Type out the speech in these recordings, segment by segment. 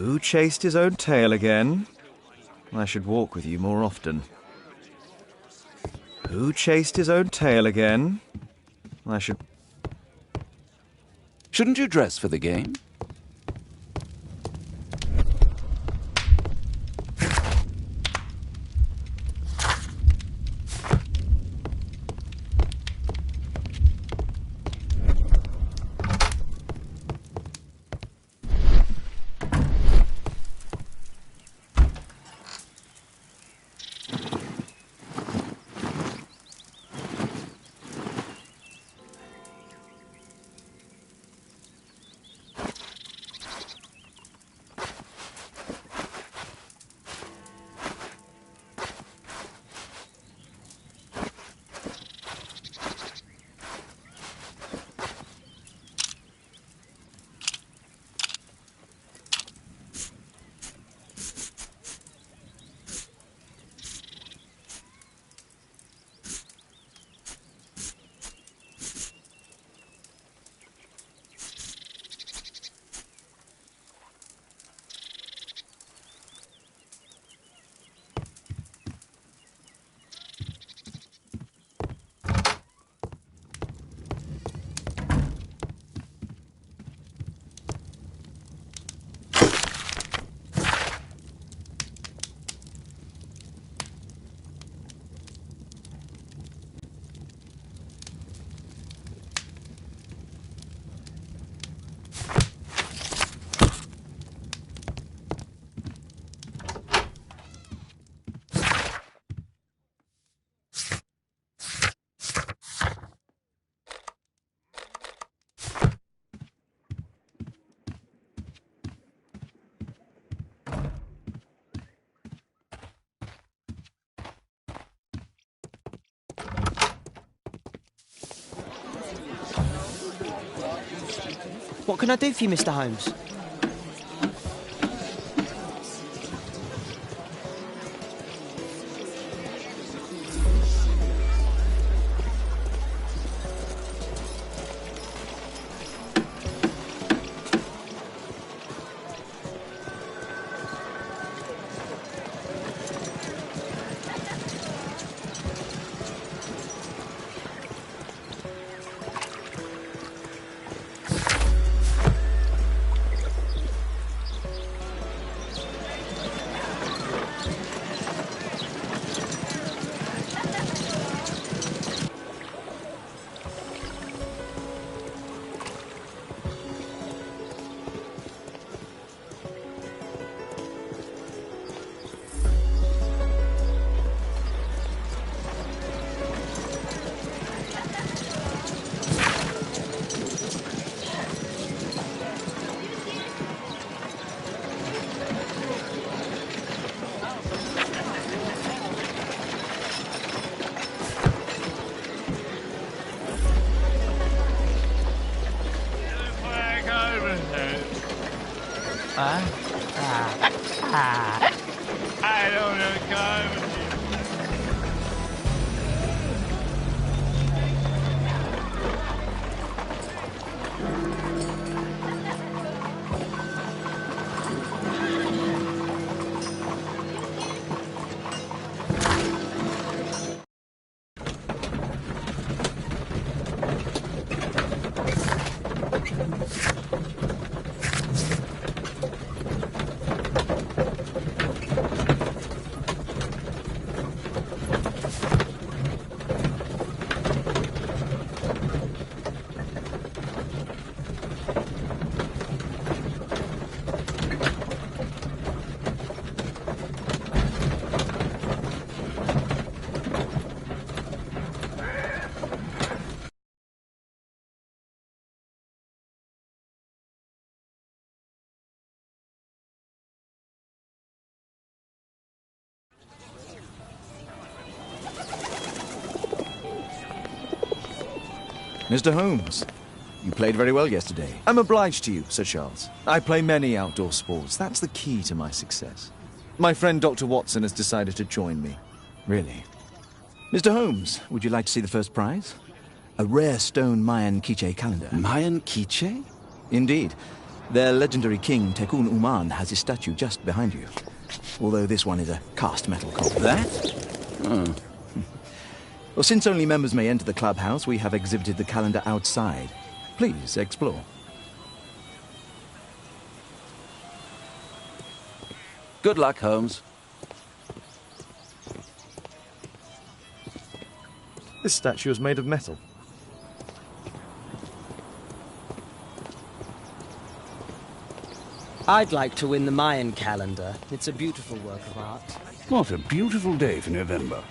Who chased his own tail again? I should walk with you more often. Who chased his own tail again? I should... Shouldn't you dress for the game? What can I do for you, Mr. Holmes? I don't know, Carmen. Mr. Holmes, you played very well yesterday. I'm obliged to you, Sir Charles. I play many outdoor sports. That's the key to my success. My friend Dr. Watson has decided to join me. Really? Mr. Holmes, would you like to see the first prize? A rare stone Mayan quiche calendar. Mayan quiche? Indeed. Their legendary king, Tekun Uman, has his statue just behind you. Although this one is a cast metal copy. That? Oh. Well, since only members may enter the clubhouse, we have exhibited the calendar outside. Please, explore. Good luck, Holmes. This statue is made of metal. I'd like to win the Mayan calendar. It's a beautiful work of art. What a beautiful day for November.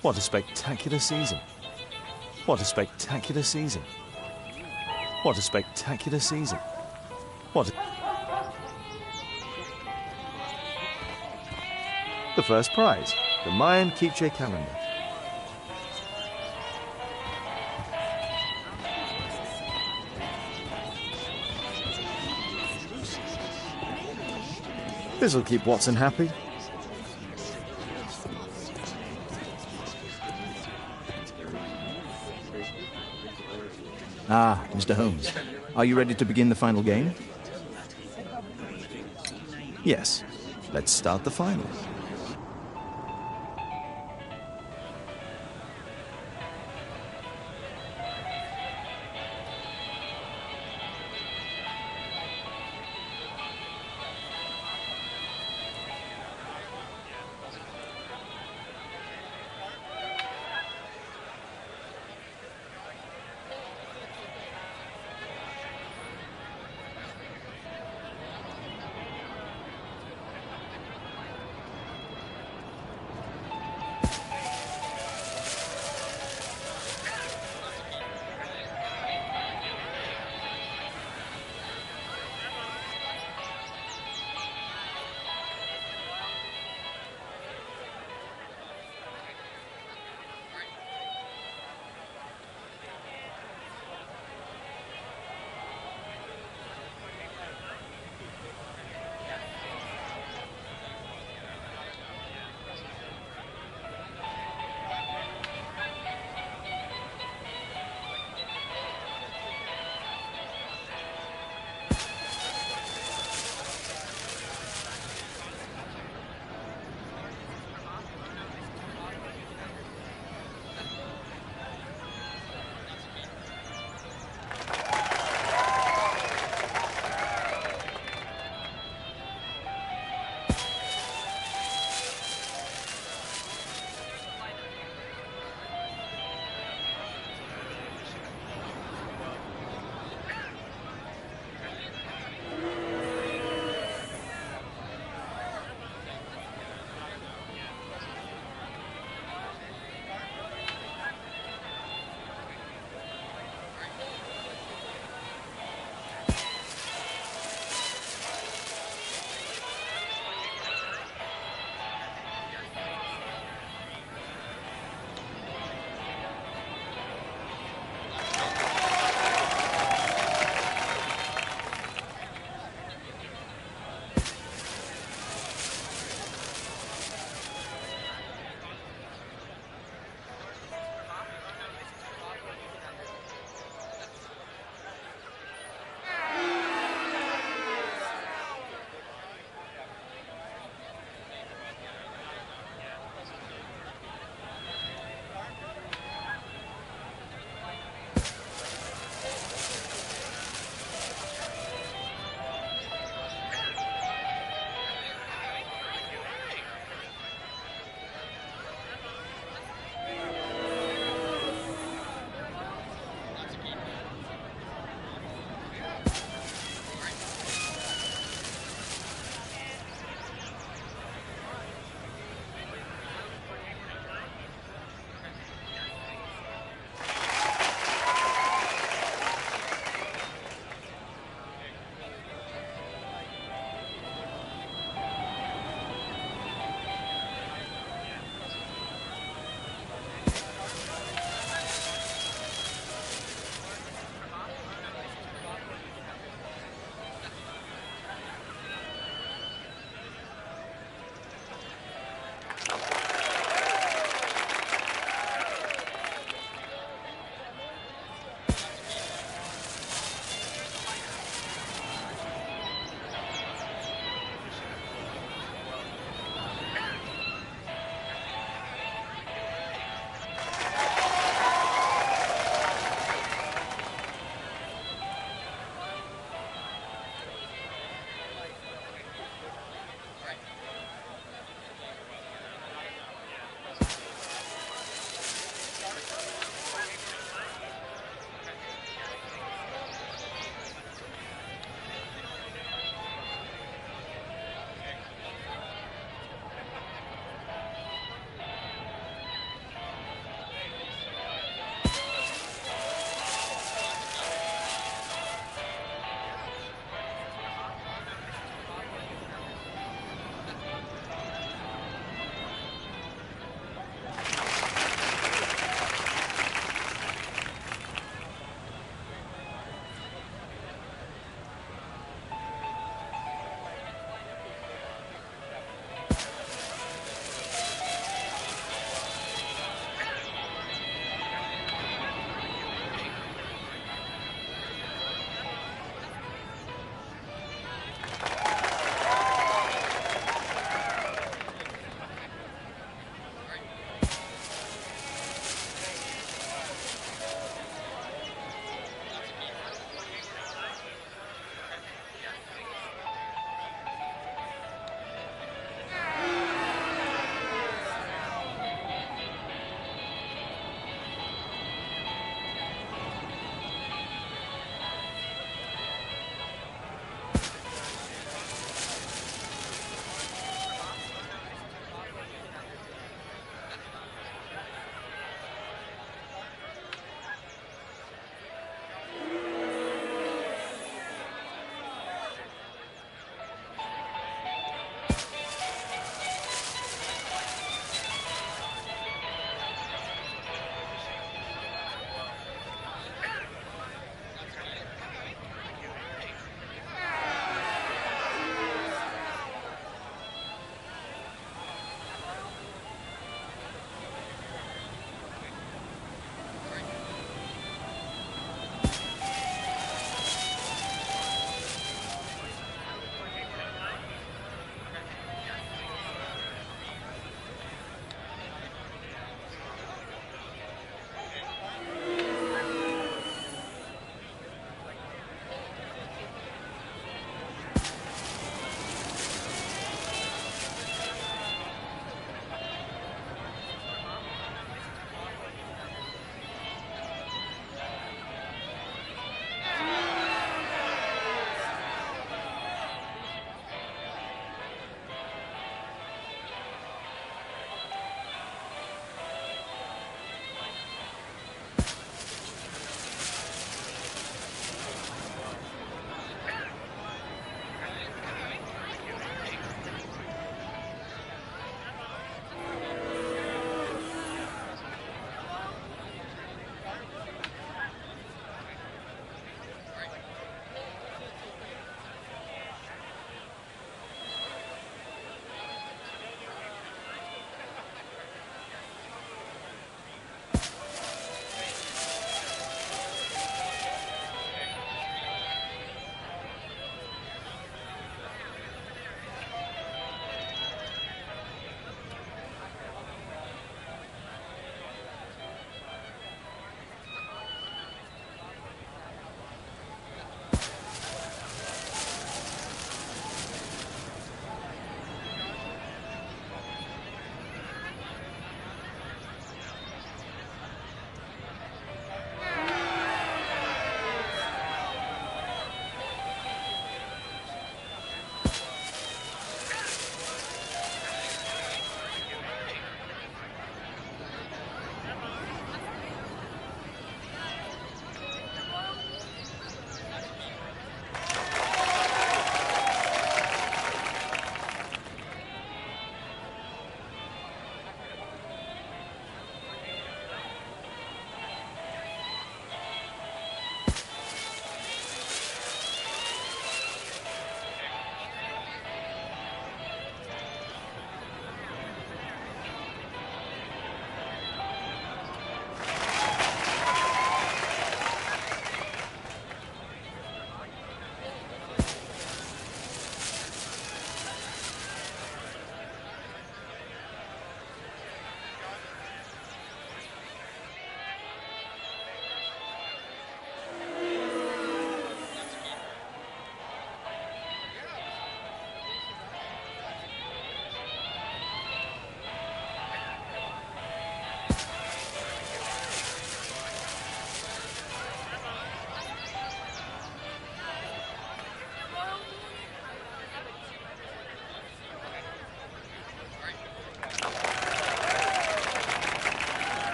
What a spectacular season. What a spectacular season. What a spectacular season. What a... The first prize, the Mayan Quiche calendar. This'll keep Watson happy. Ah, Mr. Holmes. Are you ready to begin the final game? Yes. Let's start the final.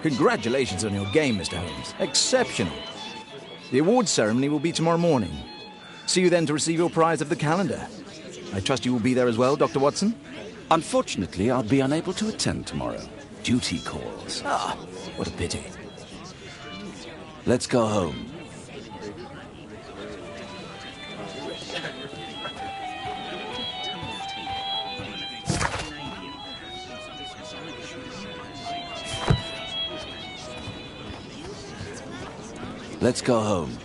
Congratulations on your game, Mr. Holmes. Exceptional. The awards ceremony will be tomorrow morning. See you then to receive your prize of the calendar. I trust you will be there as well, Dr. Watson? Unfortunately, I'll be unable to attend tomorrow. Duty calls. Ah, what a pity. Let's go home. Let's go home.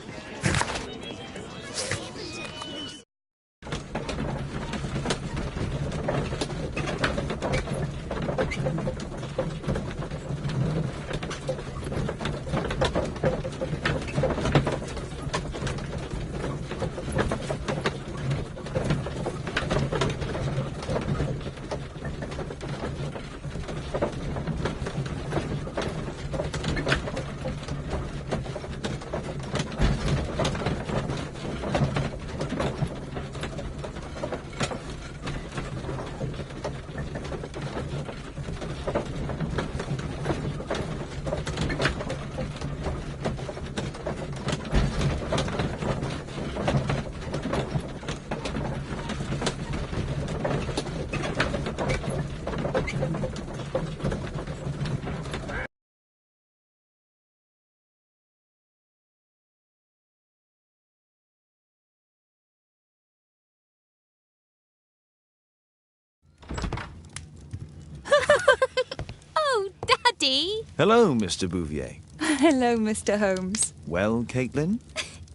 Oh, Daddy! Hello, Mr. Bouvier. Hello, Mr. Holmes. Well, Caitlin?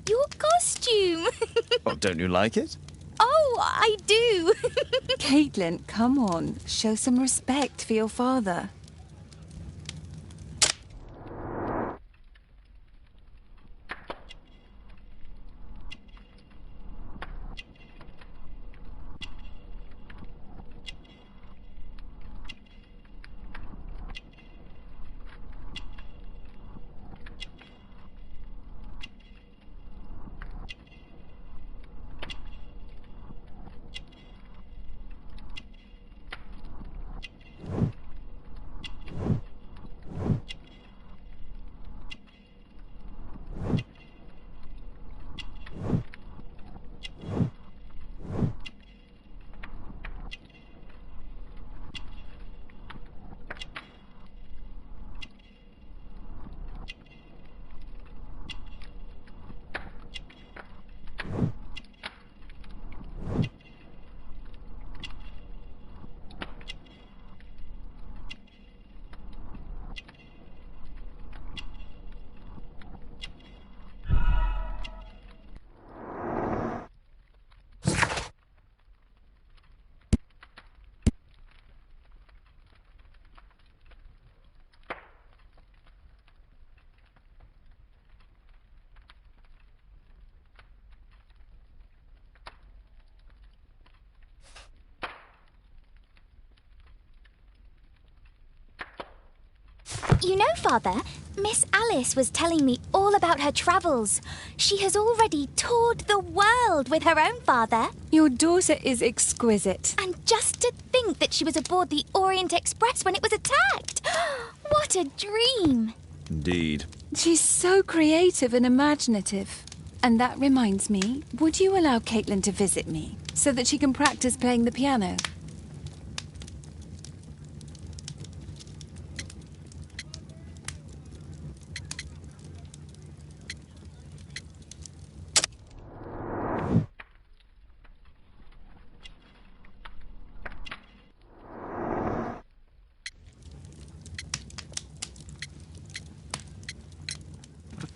Your costume! Oh, don't you like it? Oh, I do! Caitlin, come on. Show some respect for your father. You know, Father, Miss Alice was telling me all about her travels. She has already toured the world with her own father. Your daughter is exquisite. And just to think that she was aboard the Orient Express when it was attacked. What a dream. Indeed. She's so creative and imaginative. And that reminds me, would you allow Caitlin to visit me so that she can practice playing the piano?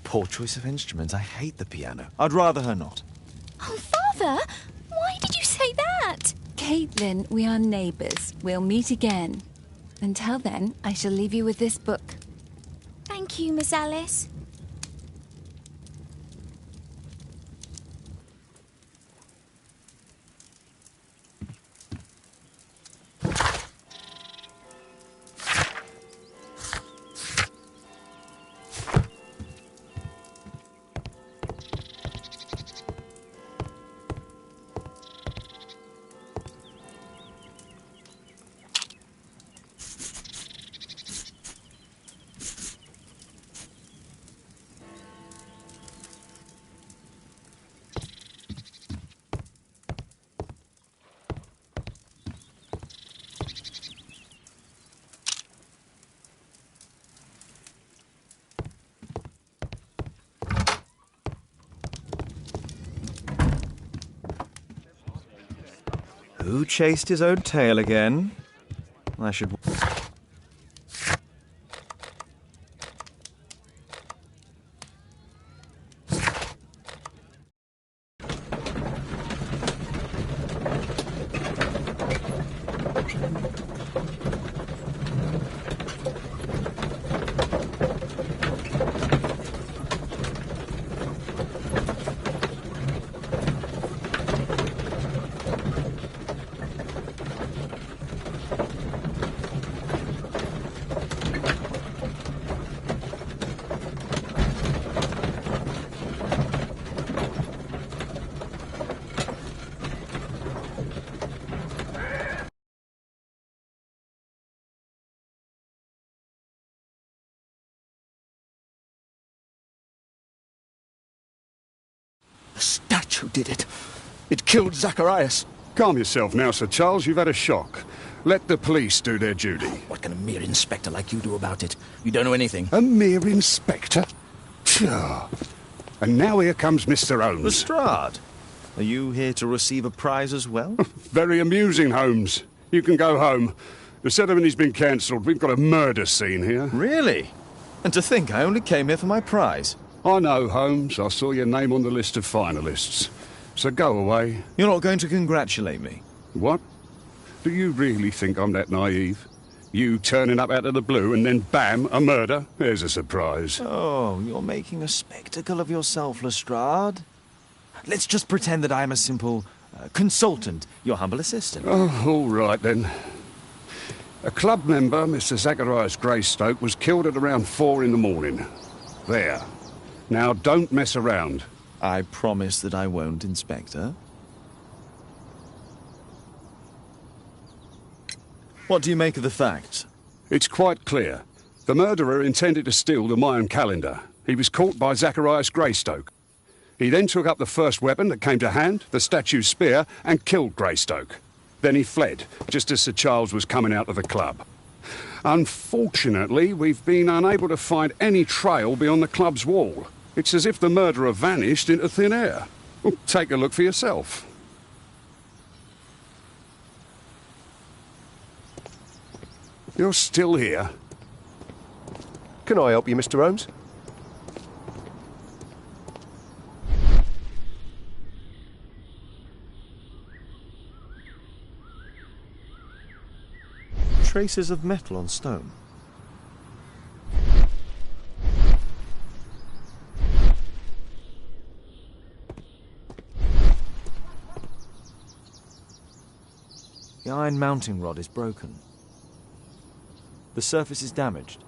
Poor choice of instruments. I hate the piano. I'd rather her not. Oh, Father, why did you say that? Caitlin, we are neighbours. We'll meet again. Until then, I shall leave you with this book. Thank you, Miss Alice. Who chased his own tail again? I should... The statue did it. It killed Zacharias. Calm yourself now, Sir Charles. You've had a shock. Let the police do their duty. What can a mere inspector like you do about it? You don't know anything. A mere inspector? Phew. And now here comes Mr. Holmes. Lestrade, are you here to receive a prize as well? Very amusing, Holmes. You can go home. The ceremony's been cancelled. We've got a murder scene here. Really? And to think I only came here for my prize. I know, Holmes. I saw your name on the list of finalists. So go away. You're not going to congratulate me? What? Do you really think I'm that naive? You turning up out of the blue and then bam, a murder? There's a surprise. Oh, you're making a spectacle of yourself, Lestrade. Let's just pretend that I'm a simple consultant, your humble assistant. Oh, all right then. A club member, Mr. Zacharias Greystoke, was killed at around 4 in the morning. There. Now, don't mess around. I promise that I won't, Inspector. What do you make of the facts? It's quite clear. The murderer intended to steal the Mayan calendar. He was caught by Zacharias Greystoke. He then took up the first weapon that came to hand, the statue's spear, and killed Greystoke. Then he fled, just as Sir Charles was coming out of the club. Unfortunately, we've been unable to find any trail beyond the club's wall. It's as if the murderer vanished into thin air. Well, take a look for yourself. You're still here? Can I help you, Mr. Holmes? Traces of metal on stone. The iron mounting rod is broken. The surface is damaged.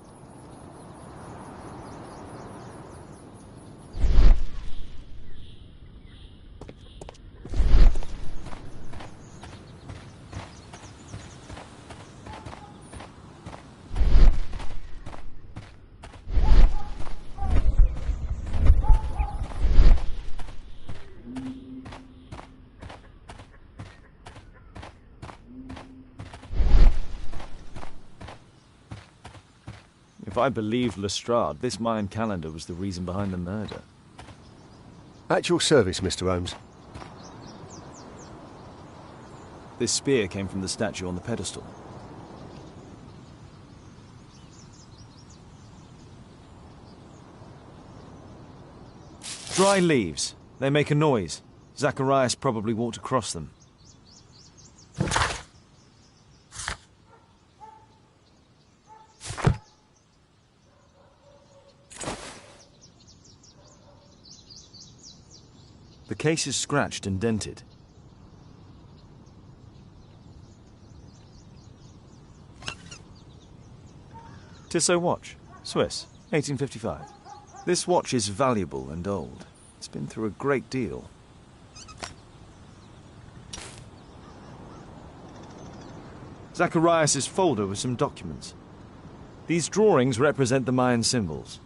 If I believed Lestrade, this Mayan calendar was the reason behind the murder. At your service, Mr. Holmes. This spear came from the statue on the pedestal. Dry leaves. They make a noise. Zacharias probably walked across them. The case is scratched and dented. Tissot watch, Swiss, 1855. This watch is valuable and old. It's been through a great deal. Zacharias' folder with some documents. These drawings represent the Mayan symbols.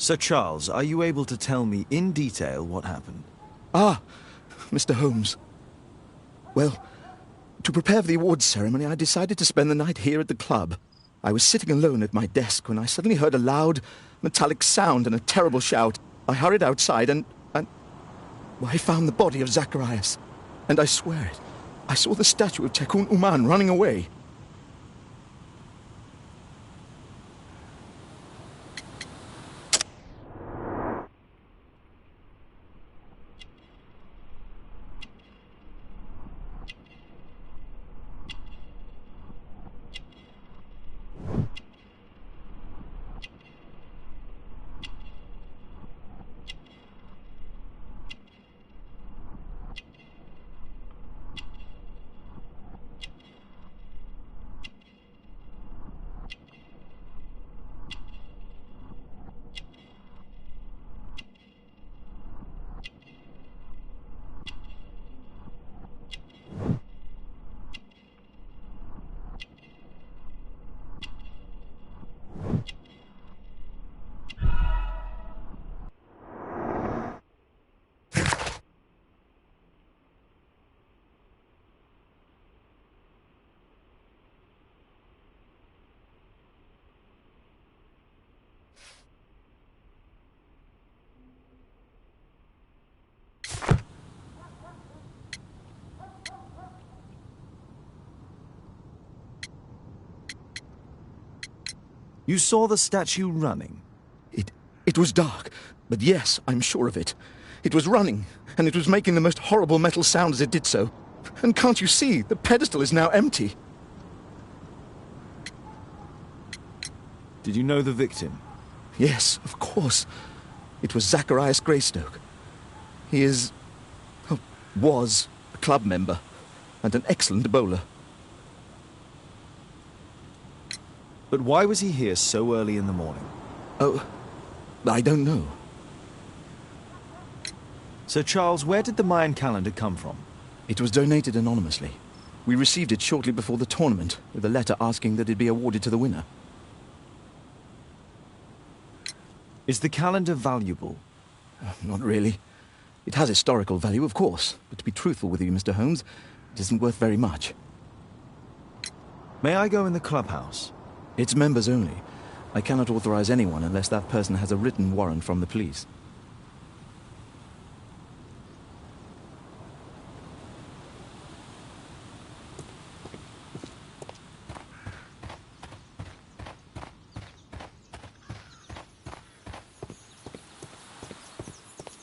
Sir Charles, are you able to tell me in detail what happened? Ah, Mr. Holmes. Well, to prepare for the awards ceremony, I decided to spend the night here at the club. I was sitting alone at my desk when I suddenly heard a loud, metallic sound and a terrible shout. I hurried outside and well, I found the body of Zacharias. And I swear it, I saw the statue of Tekun Uman running away. You saw the statue running? It was dark, but yes, I'm sure of it. It was running, and it was making the most horrible metal sound as it did so. And can't you see, the pedestal is now empty. Did you know the victim? Yes, of course. It was Zacharias Greystoke. He was a club member, and an excellent bowler. But why was he here so early in the morning? Oh, I don't know. Sir Charles, where did the Mayan calendar come from? It was donated anonymously. We received it shortly before the tournament, with a letter asking that it be awarded to the winner. Is the calendar valuable? Not really. It has historical value, of course, but to be truthful with you, Mr. Holmes, it isn't worth very much. May I go in the clubhouse? It's members only. I cannot authorize anyone unless that person has a written warrant from the police.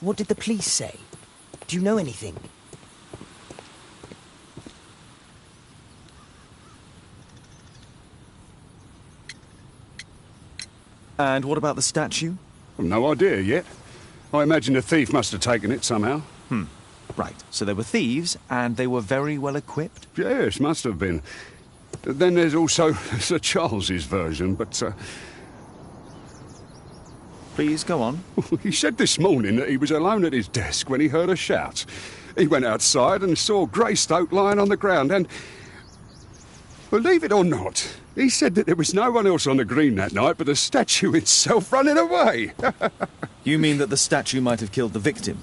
What did the police say? Do you know anything? And what about the statue? No idea yet. I imagine a thief must have taken it somehow. Right, so they were thieves, and they were very well equipped? Yes, must have been. Then there's also Sir Charles's version, but... Please, go on. He said this morning that he was alone at his desk when he heard a shout. He went outside and saw Greystoke lying on the ground and... Believe it or not, he said that there was no one else on the green that night but the statue itself running away. You mean that the statue might have killed the victim?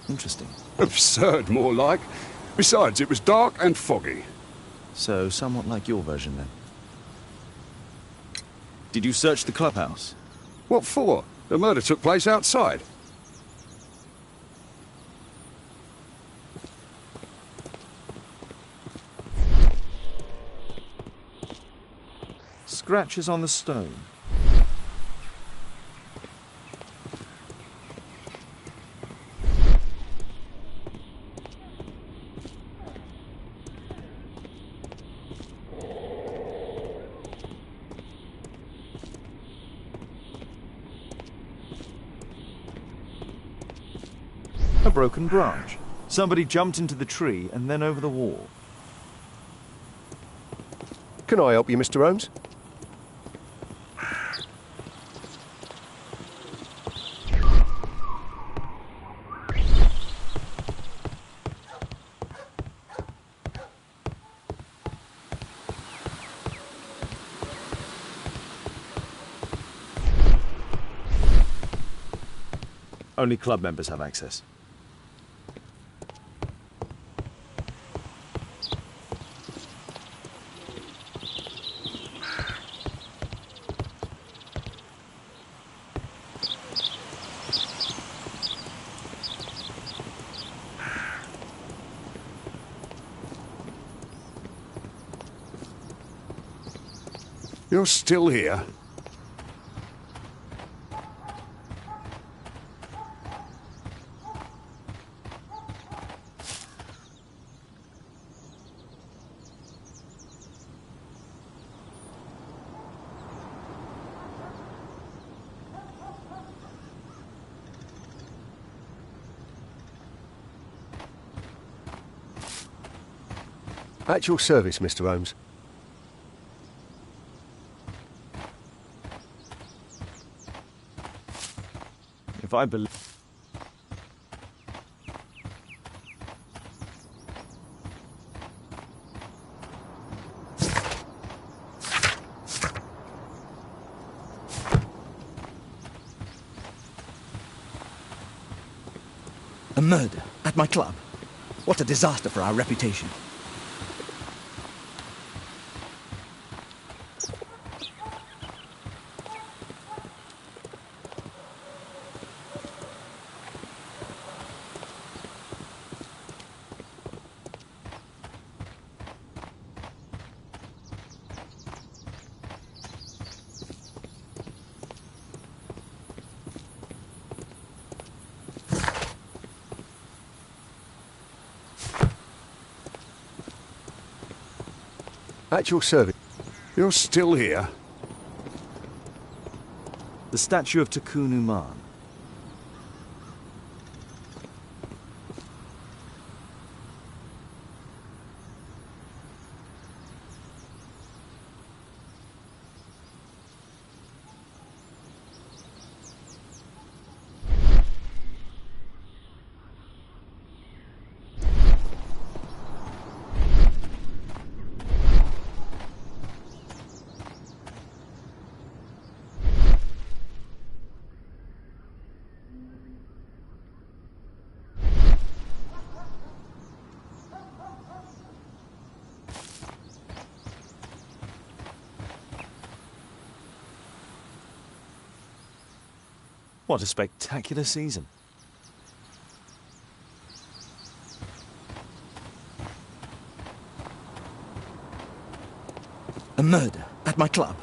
Interesting. Absurd, more like. Besides, it was dark and foggy. So, somewhat like your version, then. Did you search the clubhouse? What for? The murder took place outside. Scratches on the stone. A broken branch. Somebody jumped into the tree and then over the wall. Can I help you, Mr. Holmes? Only club members have access. You're still here? At your service, Mr. Holmes. If I believe... A murder at my club. What a disaster for our reputation. At your service. You're still here? The statue of Takunuman. What a spectacular season. A murder at my club.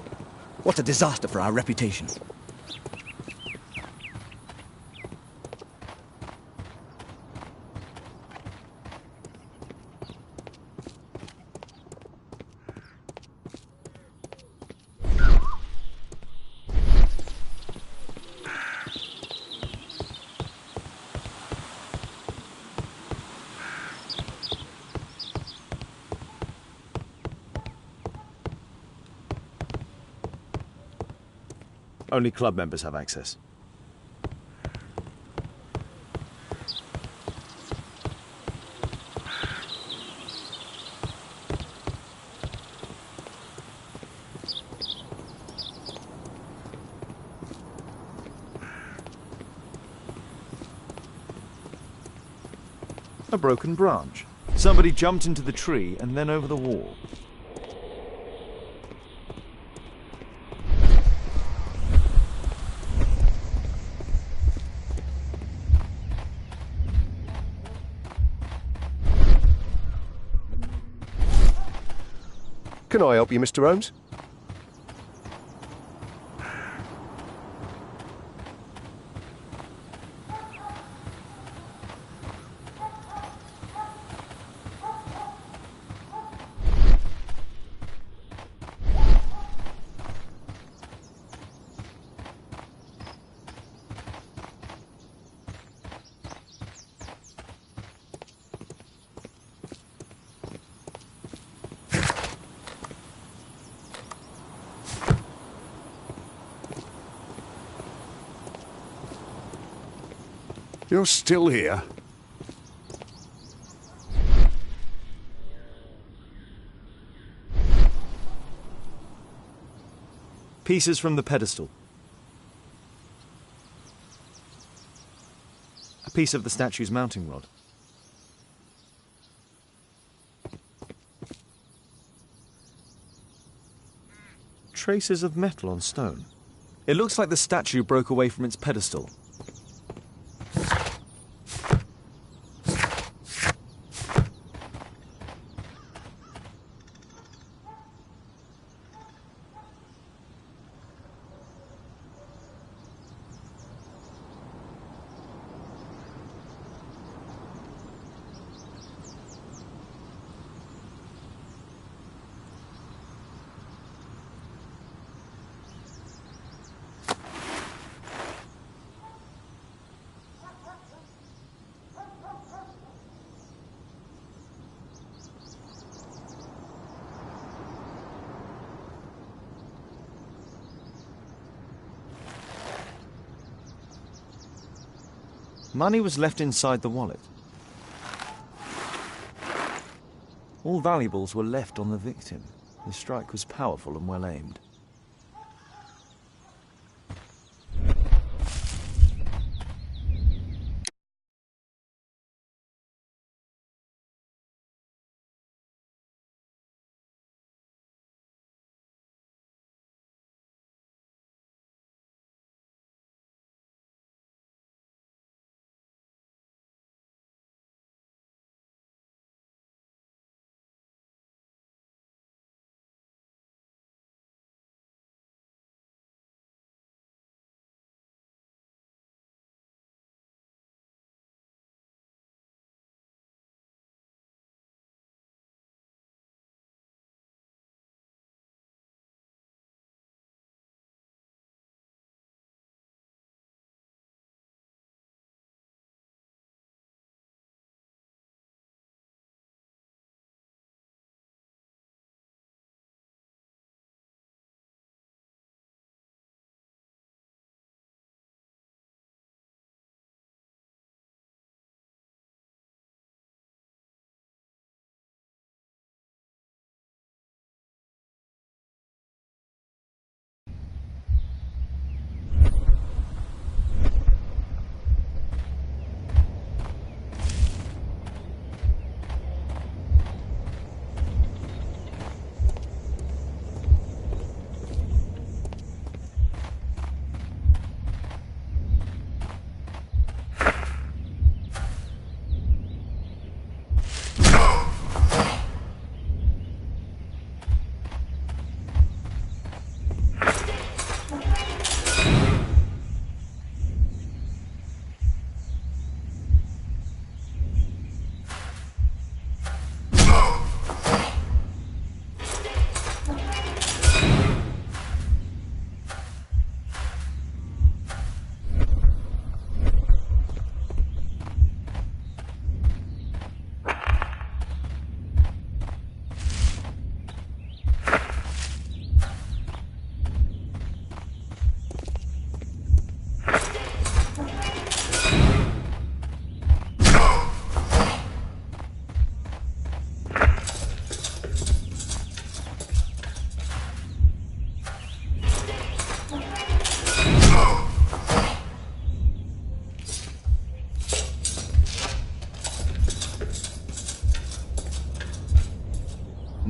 What a disaster for our reputation. Only club members have access. A broken branch. Somebody jumped into the tree and then over the wall. Can I help you, Mr. Holmes? You're still here? Pieces from the pedestal. A piece of the statue's mounting rod. Traces of metal on stone. It looks like the statue broke away from its pedestal. Money was left inside the wallet. All valuables were left on the victim. The strike was powerful and well aimed.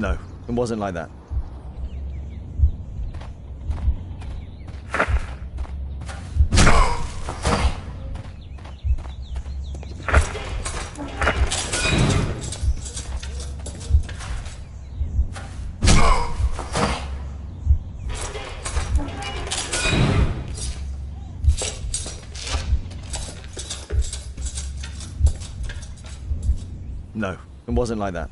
No, it wasn't like that. No, it wasn't like that.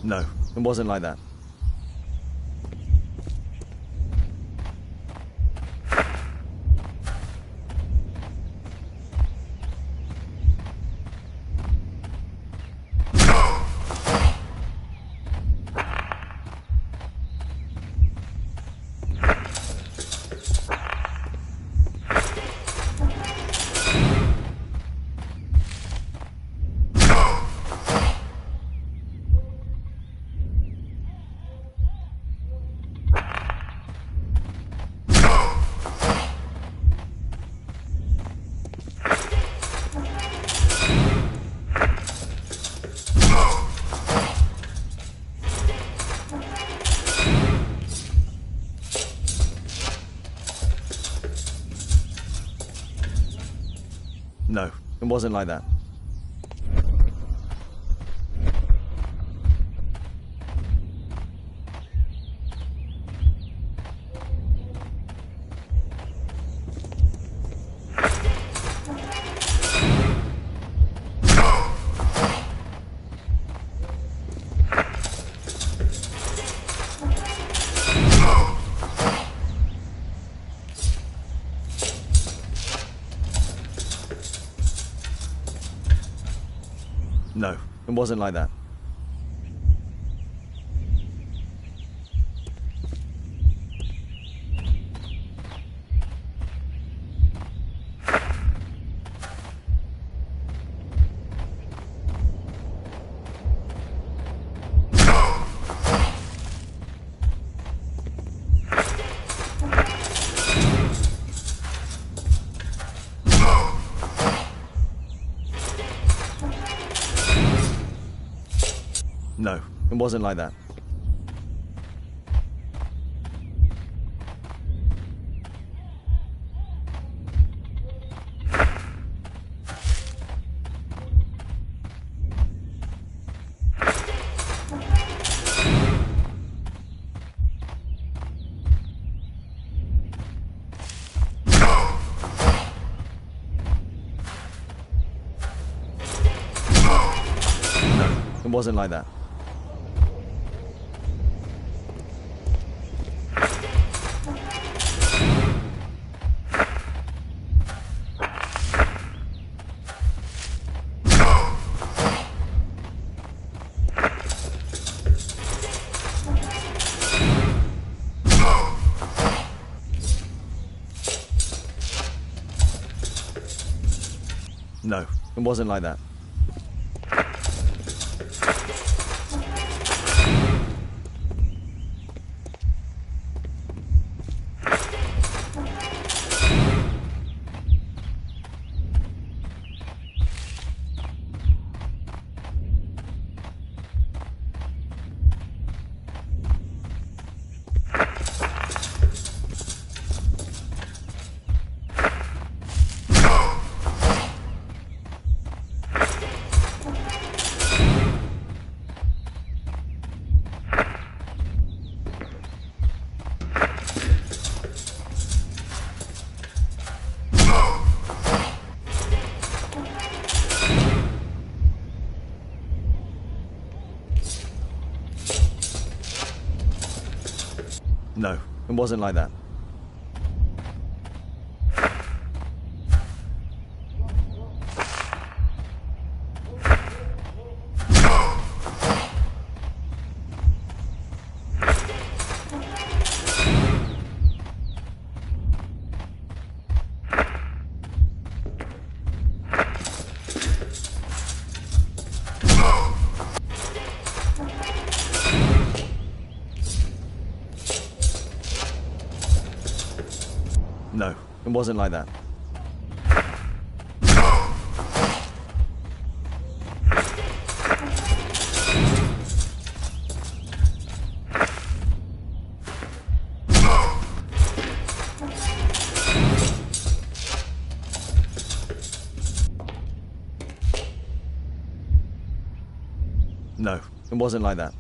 No, it wasn't like that. No, it wasn't like that. No, it wasn't like that. No, it wasn't like that. No, it wasn't like that. No, it wasn't like that. No, it wasn't like that. No, it wasn't like that. No, it wasn't like that.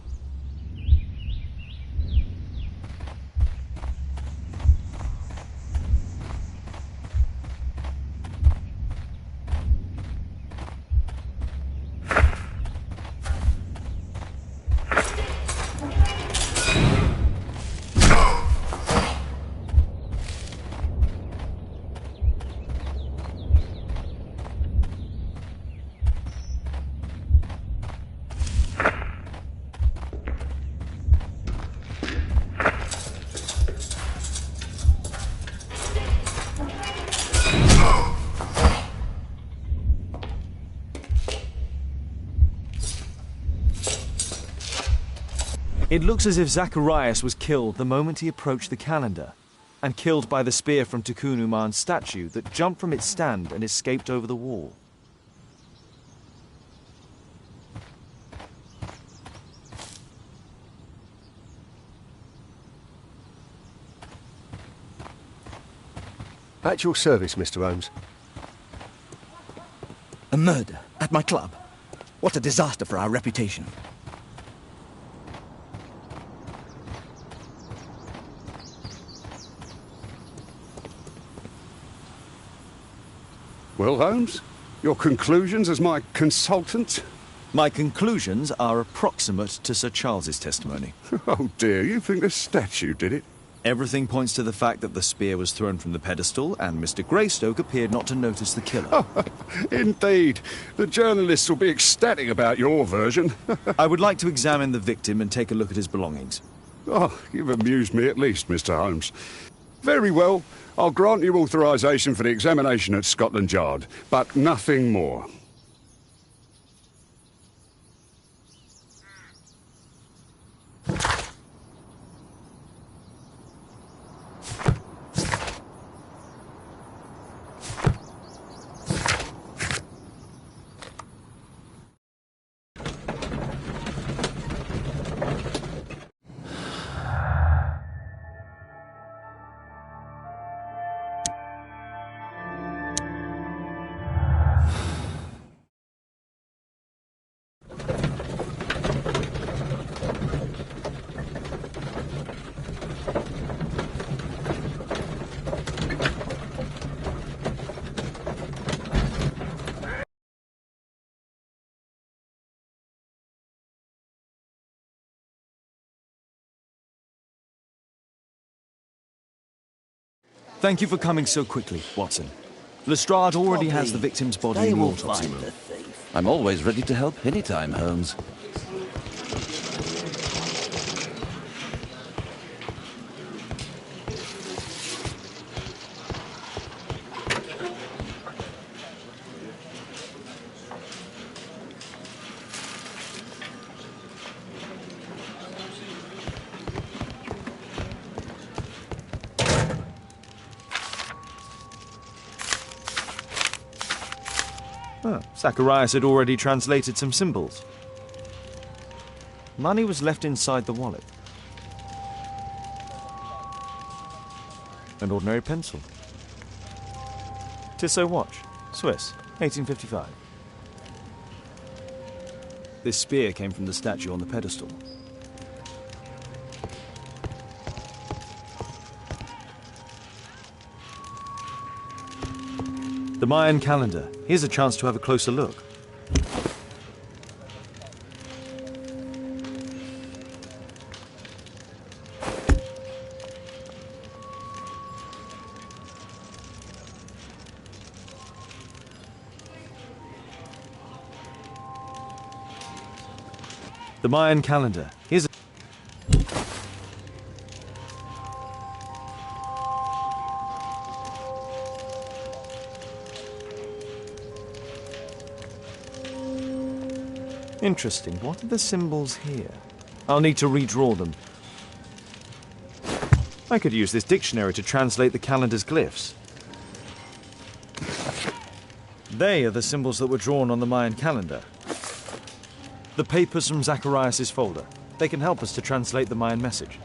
It looks as if Zacharias was killed the moment he approached the calendar, and killed by the spear from Tukunuman's statue that jumped from its stand and escaped over the wall. At your service, Mr. Holmes. A murder at my club. What a disaster for our reputation. Well, Holmes, your conclusions as my consultant? My conclusions are approximate to Sir Charles's testimony. Oh dear, you think the statue did it? Everything points to the fact that the spear was thrown from the pedestal, and Mr. Greystoke appeared not to notice the killer. Indeed. The journalists will be ecstatic about your version. I would like to examine the victim and take a look at his belongings. Oh, you've amused me at least, Mr. Holmes. Very well. I'll grant you authorisation for the examination at Scotland Yard, but nothing more. Thank you for coming so quickly, Watson. Lestrade already has the victim's body in the autopsy room. I'm always ready to help anytime, Holmes. Zacharias had already translated some symbols. Money was left inside the wallet. An ordinary pencil. Tissot watch, Swiss, 1855. This spear came from the statue on the pedestal. The Mayan calendar. Here's a chance to have a closer look. The Mayan calendar. Here's a... Interesting. What are the symbols here? I'll need to redraw them. I could use this dictionary to translate the calendar's glyphs. They are the symbols that were drawn on the Mayan calendar. The papers from Zacharias' folder. They can help us to translate the Mayan message.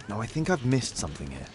No, I think I've missed something here.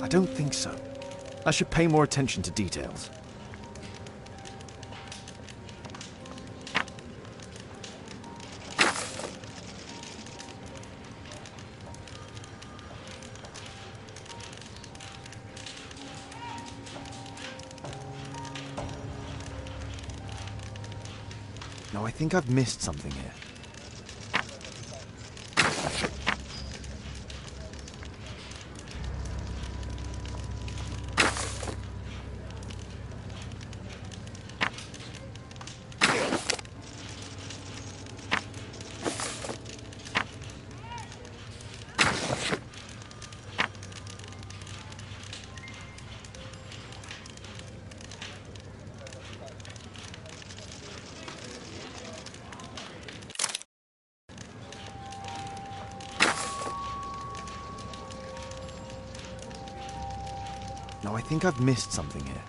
I don't think so. I should pay more attention to details. No, I think I've missed something here. No, I think I've missed something here.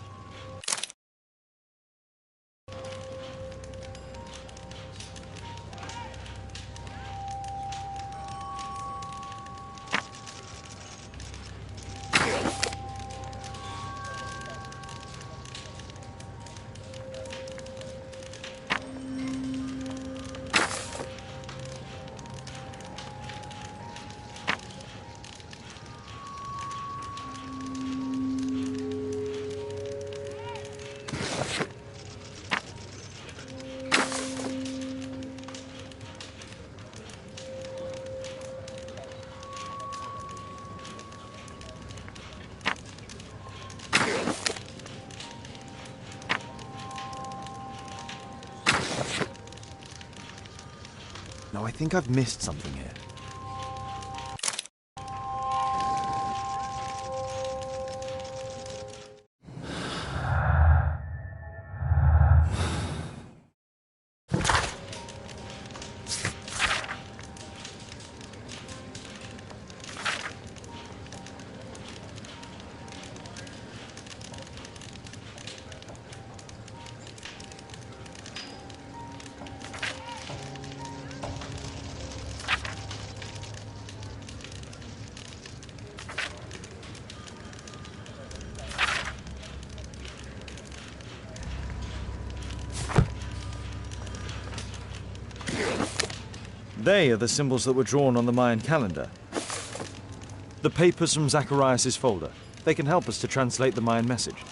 No, I think I've missed something here. They are the symbols that were drawn on the Mayan calendar. The papers from Zacharias' folder. They can help us to translate the Mayan message.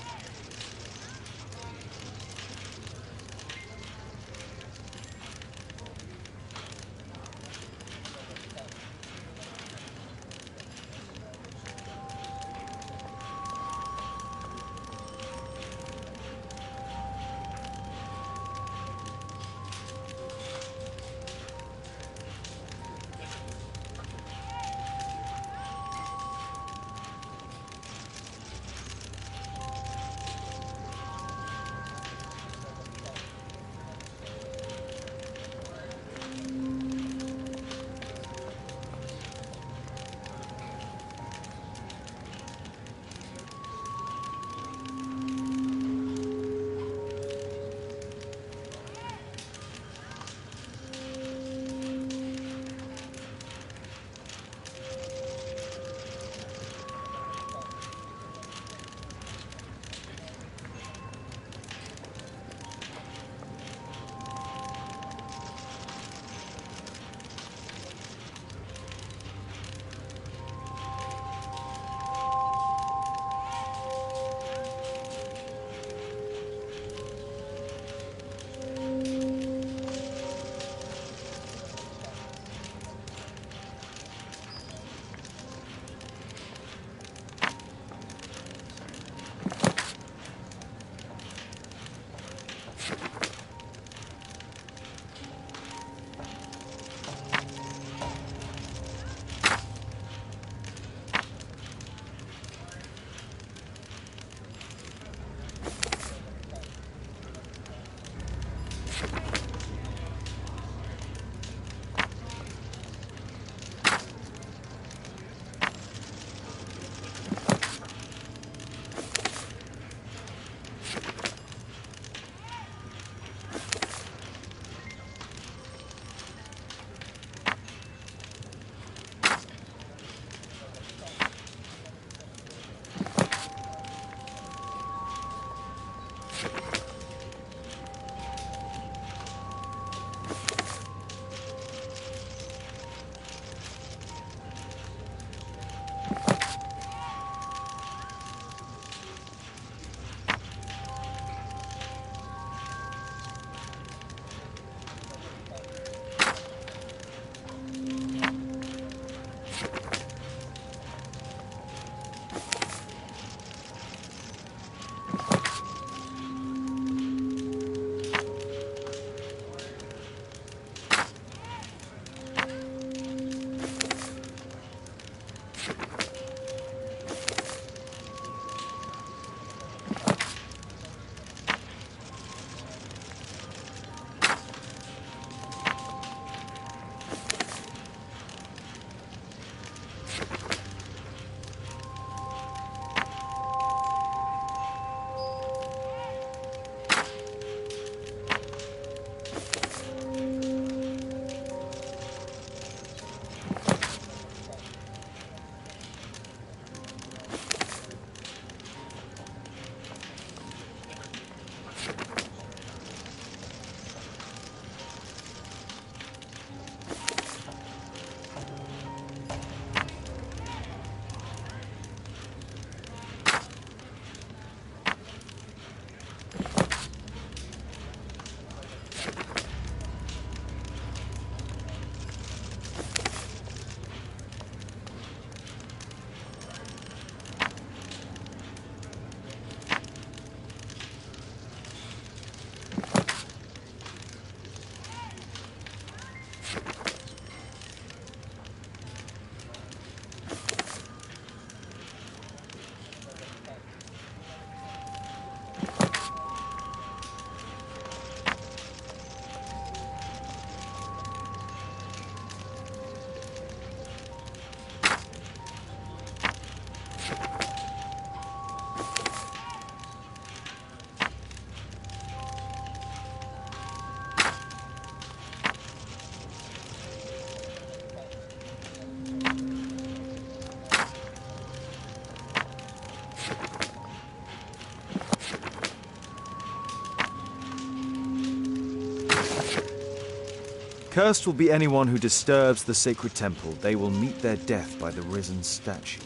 Cursed will be anyone who disturbs the sacred temple. They will meet their death by the risen statue.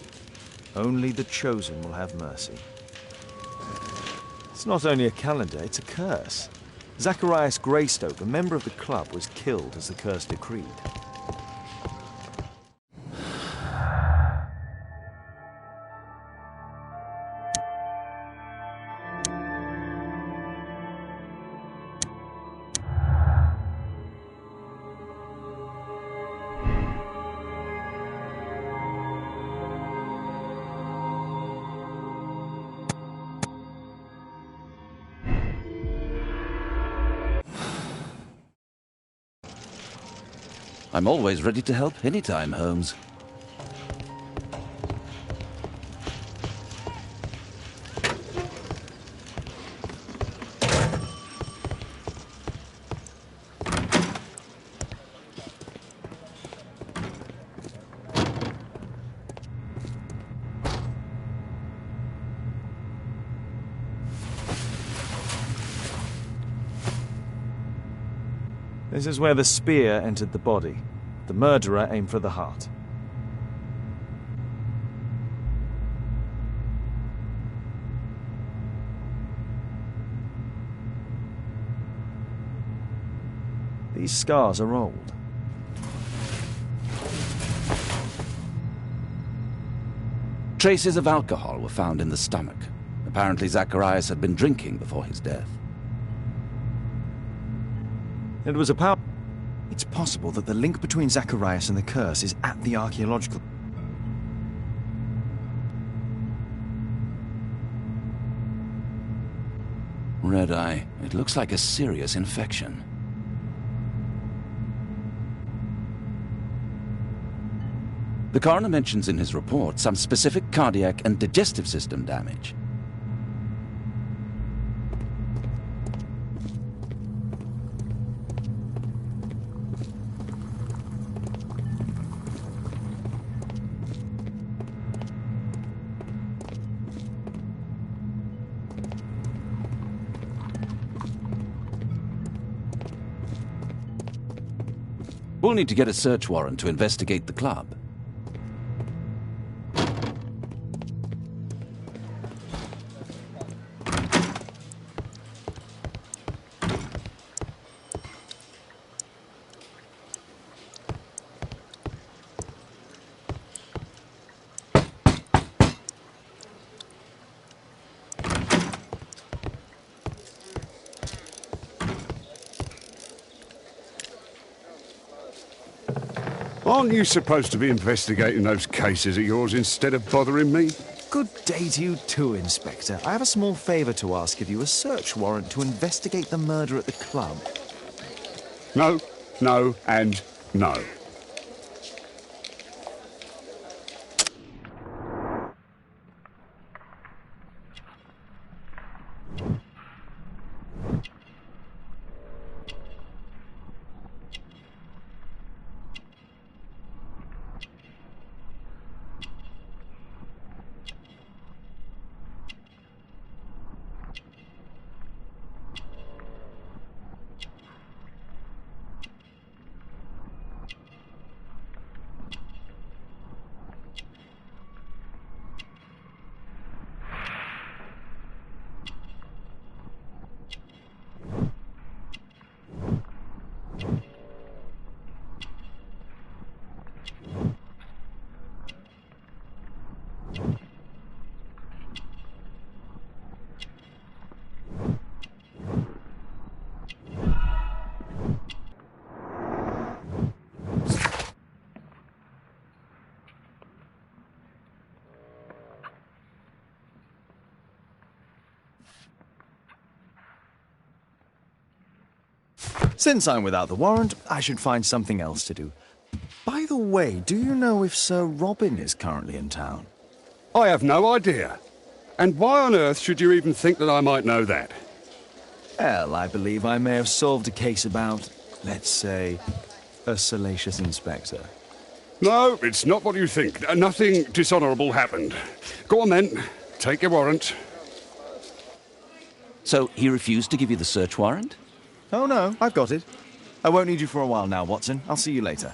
Only the chosen will have mercy. It's not only a calendar, it's a curse. Zacharias Greystoke, a member of the club, was killed as the curse decreed. I'm always ready to help anytime, Holmes. This is where the spear entered the body. The murderer aimed for the heart. These scars are old. Traces of alcohol were found in the stomach. Apparently Zacharias had been drinking before his death. It was a power... It's possible that the link between Zacharias and the curse is at the archaeological... Red eye. It looks like a serious infection. The coroner mentions in his report some specific cardiac and digestive system damage. We'll need to get a search warrant to investigate the club. Aren't you supposed to be investigating those cases of yours instead of bothering me? Good day to you too, Inspector. I have a small favour to ask of you, a search warrant to investigate the murder at the club. No, no, and no. Since I'm without the warrant, I should find something else to do. By the way, do you know if Sir Robin is currently in town? I have no idea. And why on earth should you even think that I might know that? Well, I believe I may have solved a case about, let's say, a salacious inspector. No, it's not what you think. Nothing dishonourable happened. Go on then. Take your warrant. So he refused to give you the search warrant? Oh no, I've got it. I won't need you for a while now, Watson. I'll see you later.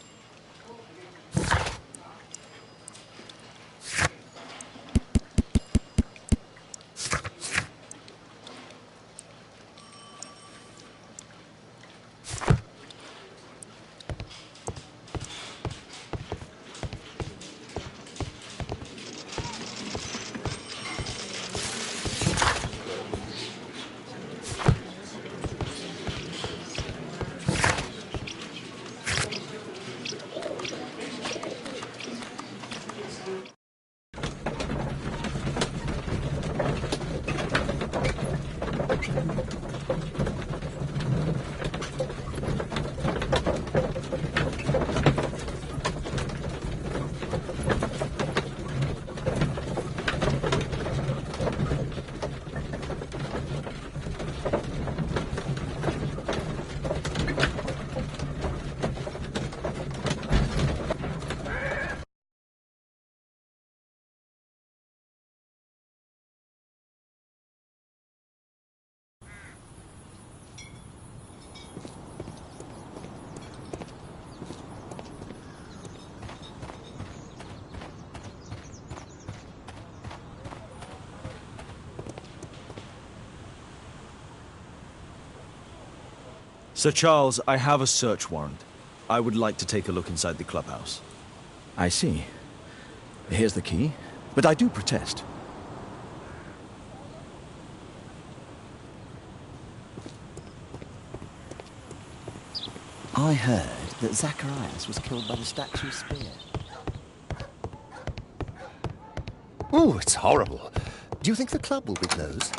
Sir Charles, I have a search warrant. I would like to take a look inside the clubhouse. I see. Here's the key, but I do protest. I heard that Zacharias was killed by the statue's spear. Oh, it's horrible. Do you think the club will be closed?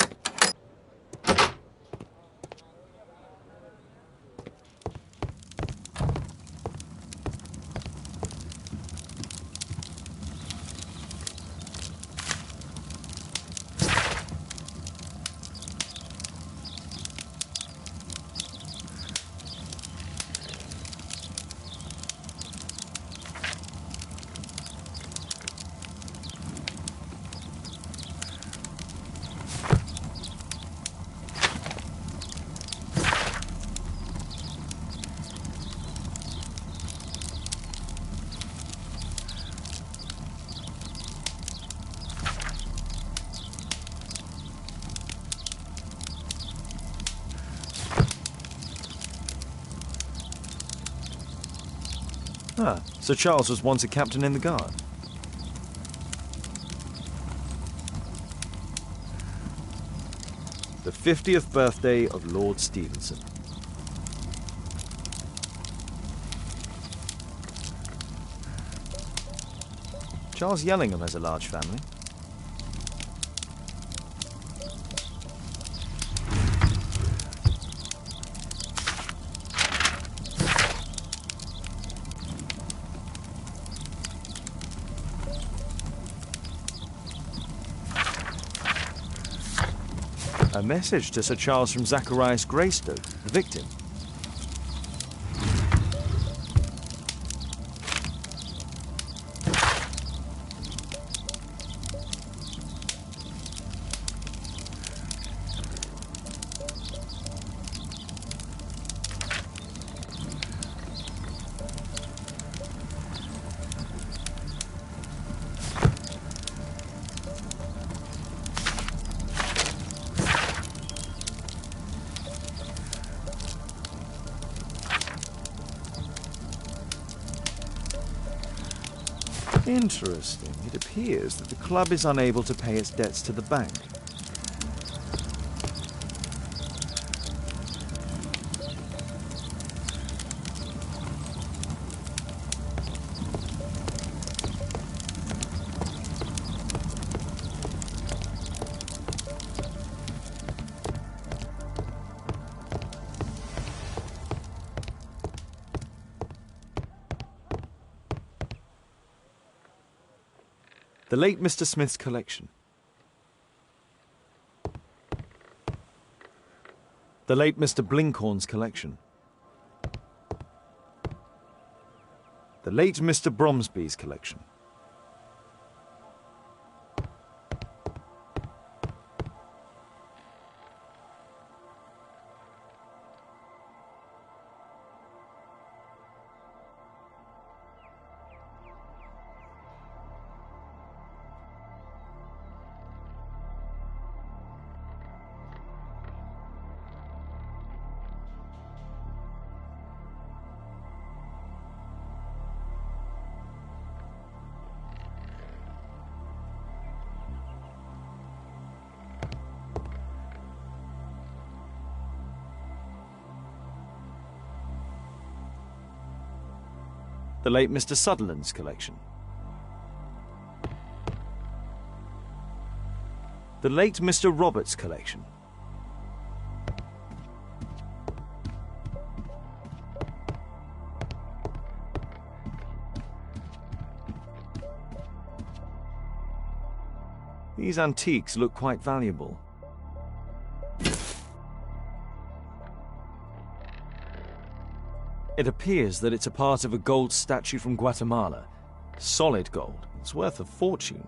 Ah, Sir Charles was once a captain in the guard. The 50th birthday of Lord Stevenson. Charles Yellingham has a large family. A message to Sir Charles from Zacharias Greystoke, the victim. Interesting. It appears that the club is unable to pay its debts to the bank. The late Mr. Smith's collection. The late Mr. Blinkhorn's collection. The late Mr. Bromsby's collection. The late Mr. Sutherland's collection. The late Mr. Roberts' collection. These antiques look quite valuable. It appears that it's a part of a gold statue from Guatemala. Solid gold. It's worth a fortune.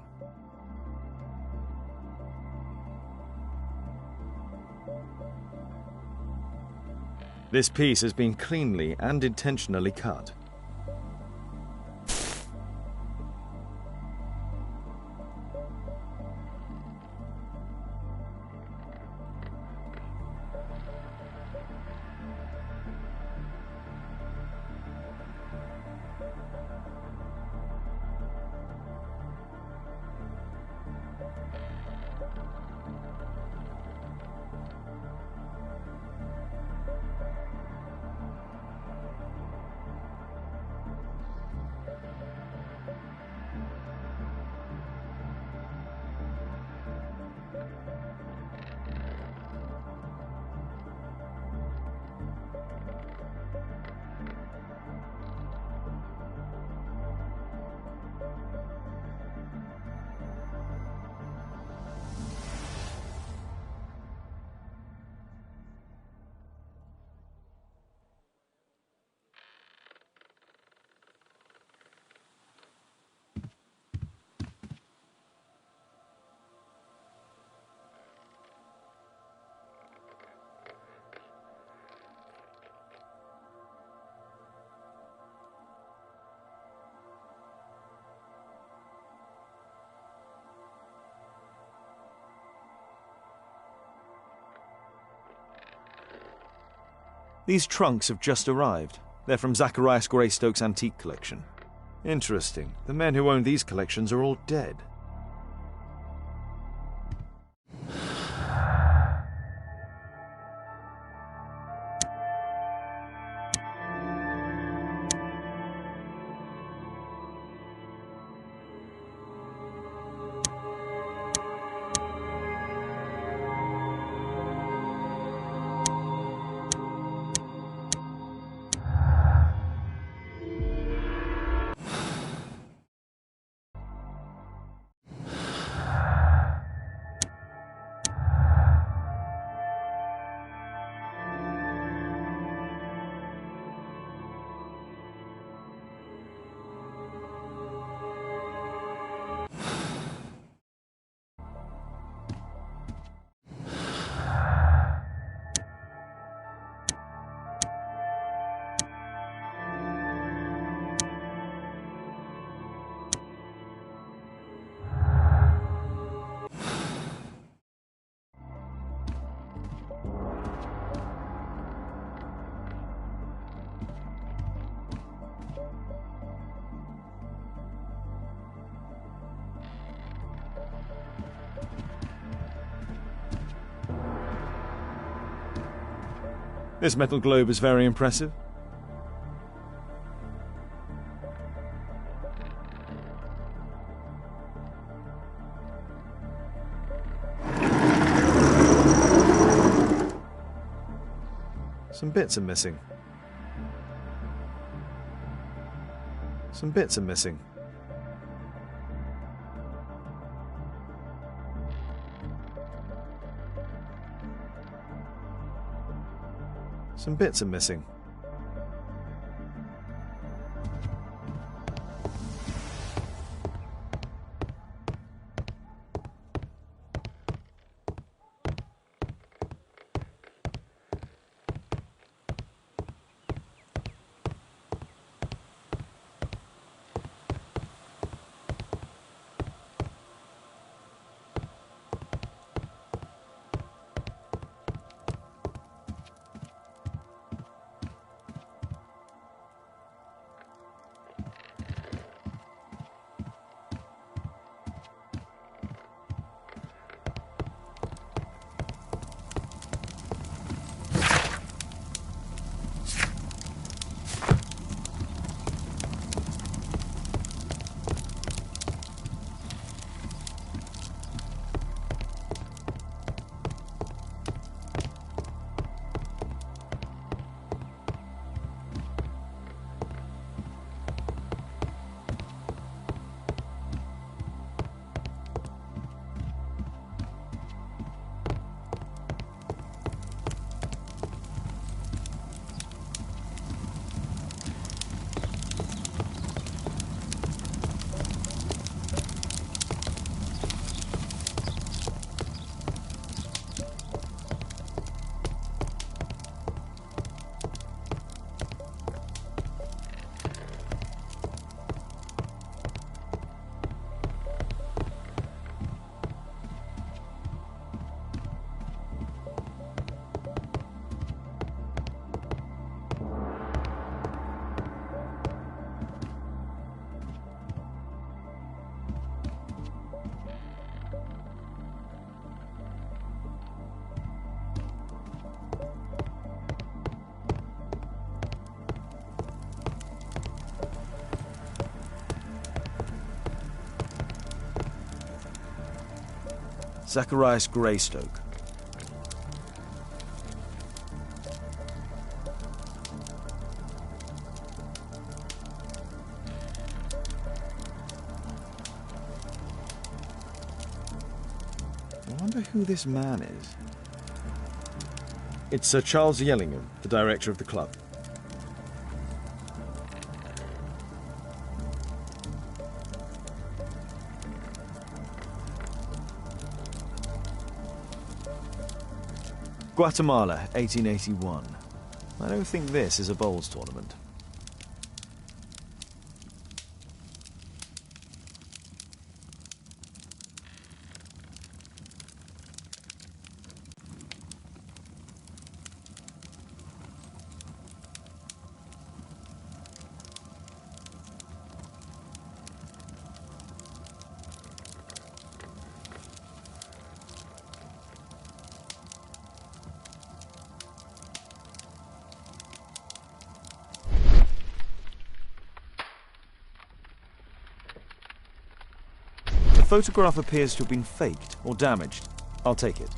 This piece has been cleanly and intentionally cut. These trunks have just arrived. They're from Zacharias Greystoke's antique collection. Interesting. The men who own these collections are all dead. This metal globe is very impressive. Some bits are missing. Some bits are missing. Some bits are missing. Zacharias Greystoke. I wonder who this man is. It's Sir Charles Yellingham, the director of the club. Guatemala, 1881. I don't think this is a bowls tournament. The photograph appears to have been faked or damaged. I'll take it.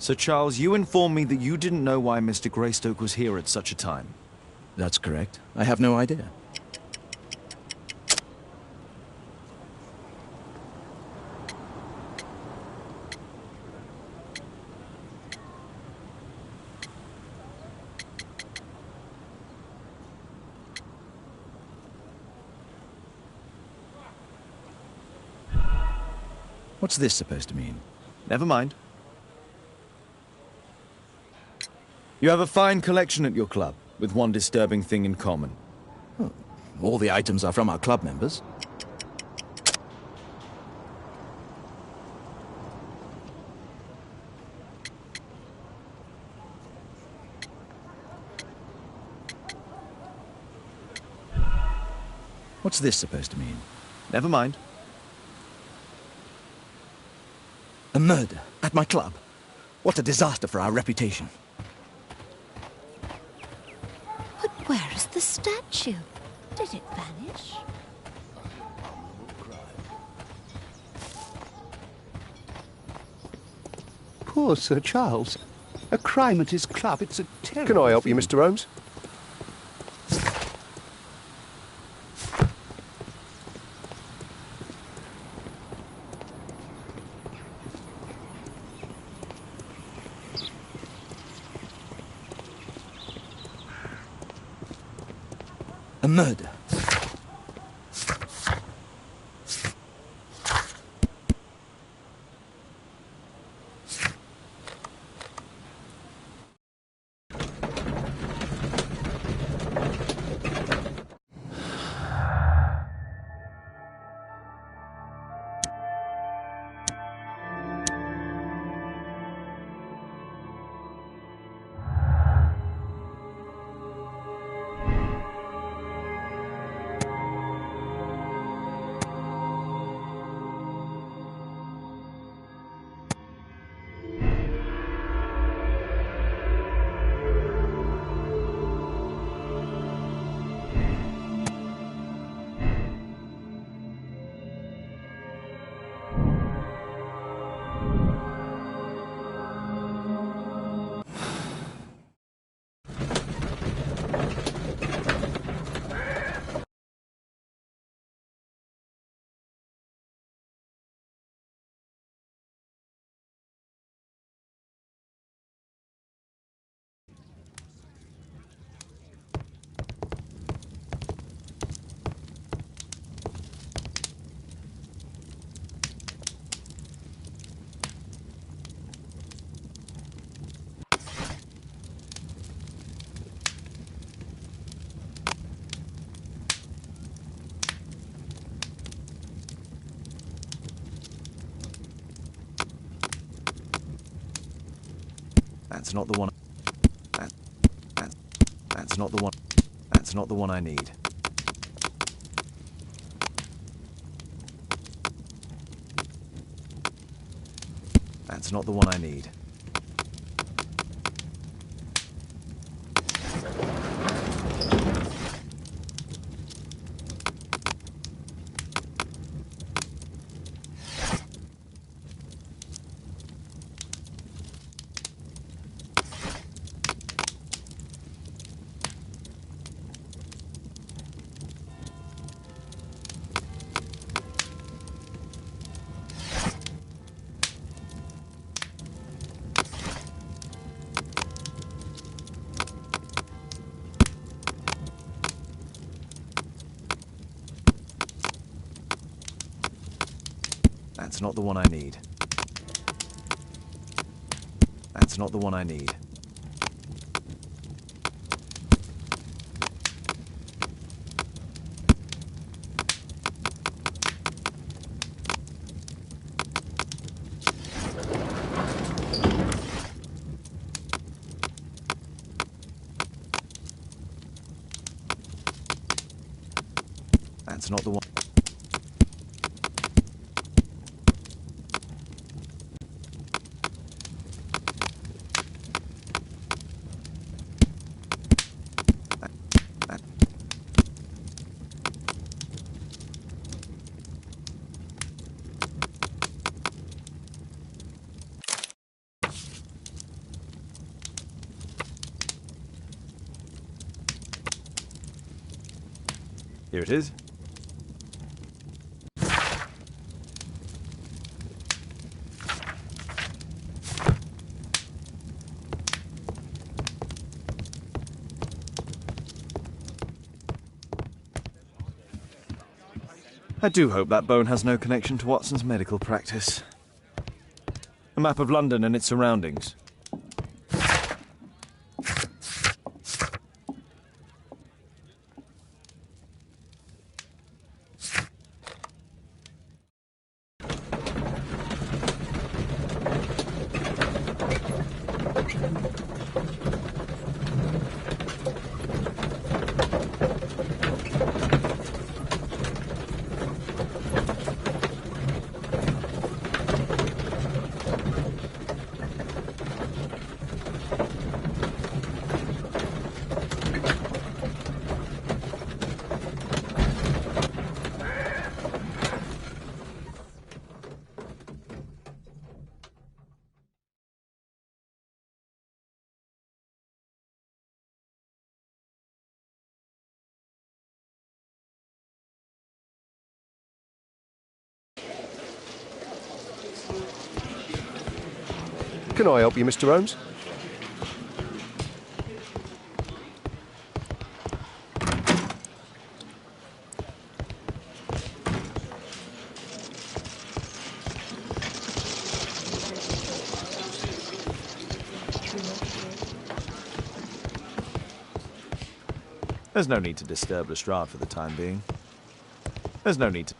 Sir Charles, you informed me that you didn't know why Mr. Greystoke was here at such a time. That's correct. I have no idea. What's this supposed to mean? Never mind. You have a fine collection at your club, with one disturbing thing in common. Oh, all the items are from our club members. What's this supposed to mean? Never mind. A murder at my club. What a disaster for our reputation. Where is the statue? Did it vanish? Poor Sir Charles. A crime at his club, it's a terrible Can I help you, thing. Mr. Holmes? A murder. That's not the one. That's not the one. That's not the one I need. That's not the one I need. That's not the one I need. That's not the one I need. That's not the one. Here it is. I do hope that bone has no connection to Watson's medical practice. A map of London and its surroundings. Can I help you, Mr. Holmes? There's no need to disturb Lestrade for the time being. There's no need to...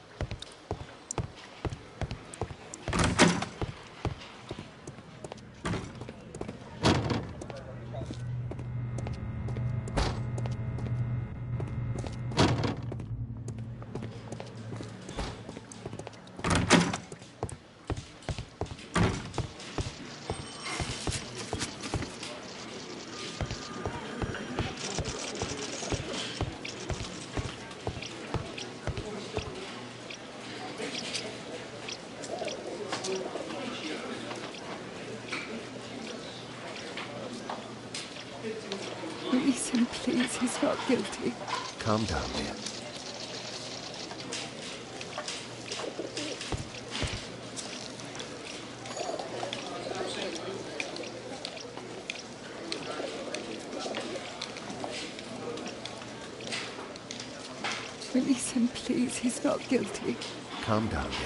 Release him, please. He's not guilty. Calm down, dear. Release him, please. He's not guilty. Calm down, dear.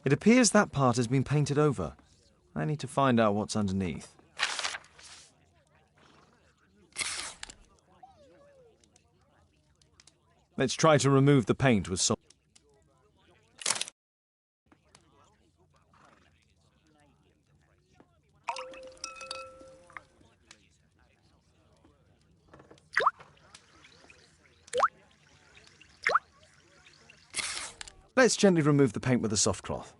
It appears that part has been painted over. I need to find out what's underneath. Let's try to remove the paint with some... Let's gently remove the paint with a soft cloth.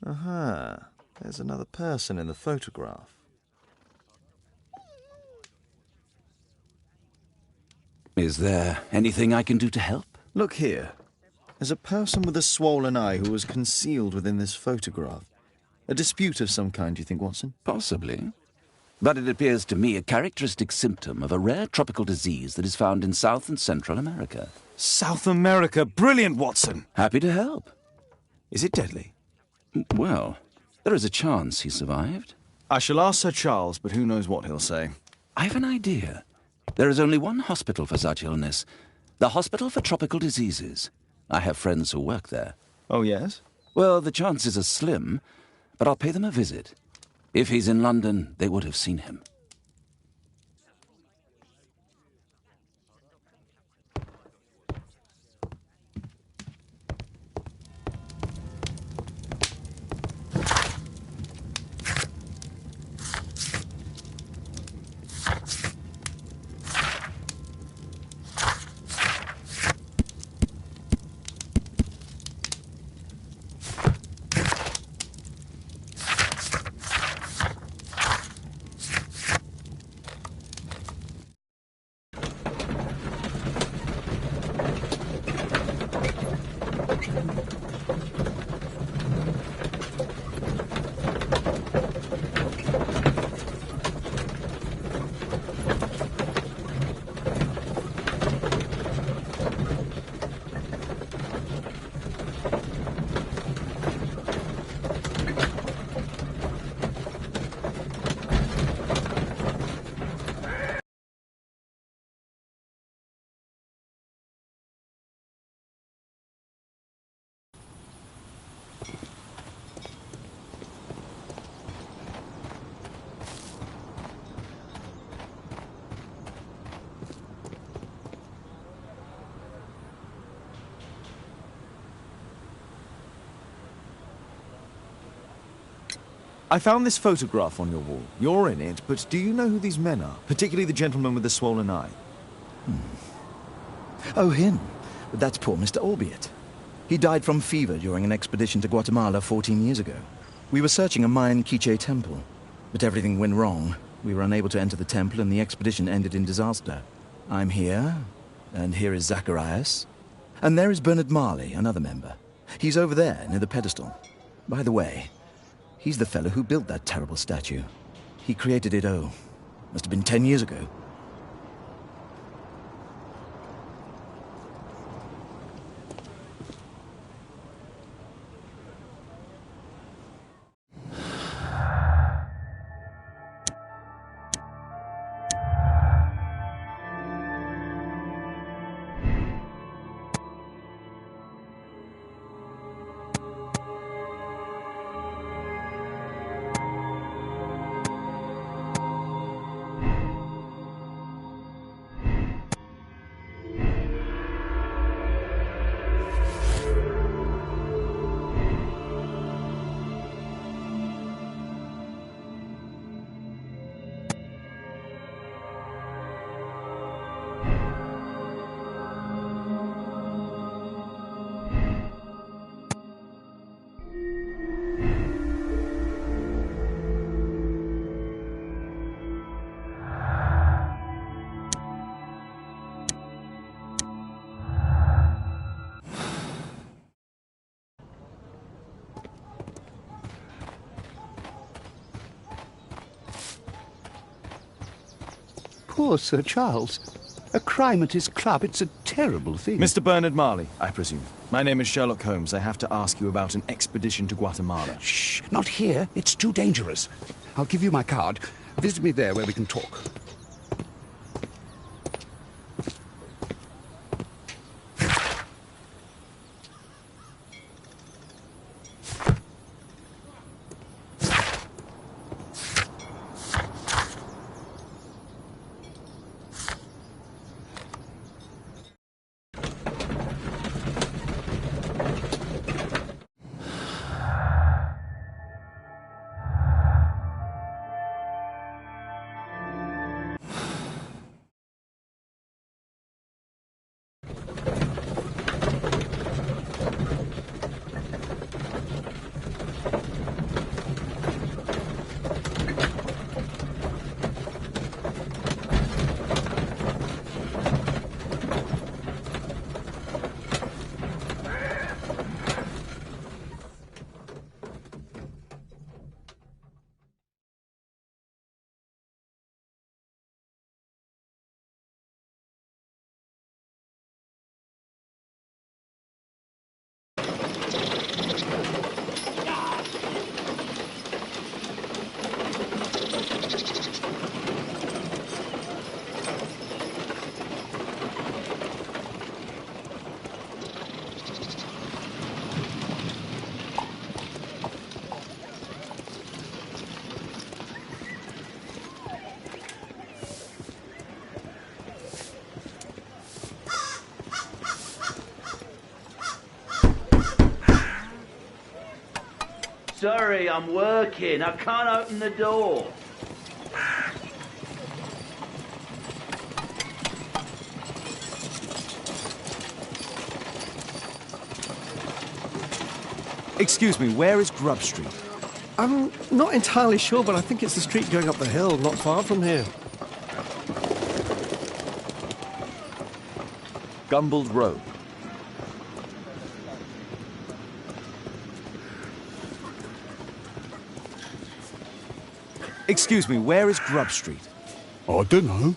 Aha, there's another person in the photograph. Is there anything I can do to help? Look here. There's a person with a swollen eye who was concealed within this photograph. A dispute of some kind, do you think, Watson? Possibly. But it appears to me a characteristic symptom of a rare tropical disease that is found in South and Central America. South America! Brilliant, Watson! Happy to help. Is it deadly? Well, there is a chance he survived. I shall ask Sir Charles, but who knows what he'll say. I have an idea. There is only one hospital for such illness. The Hospital for Tropical Diseases. I have friends who work there. Oh, yes? Well, the chances are slim, but I'll pay them a visit. If he's in London, they would have seen him. I found this photograph on your wall. You're in it, but do you know who these men are? Particularly the gentleman with the swollen eye. Oh, him. But that's poor Mr. Albiot. He died from fever during an expedition to Guatemala 14 years ago. We were searching a Mayan Quiche temple, but everything went wrong. We were unable to enter the temple, and the expedition ended in disaster. I'm here, and here is Zacharias. And there is Bernard Marley, another member. He's over there, near the pedestal. By the way, he's the fellow who built that terrible statue. He created it, must have been 10 years ago. Poor Sir Charles. A crime at his club, it's a terrible thing. Mr. Bernard Marley, I presume. My name is Sherlock Holmes. I have to ask you about an expedition to Guatemala. Shh, not here. It's too dangerous. I'll give you my card. Visit me there where we can talk. Sorry, I'm working. I can't open the door. Excuse me, where is Grub Street? I'm not entirely sure, but I think it's the street going up the hill, not far from here. Gumbled Road. Excuse me, where is Grub Street? I don't know.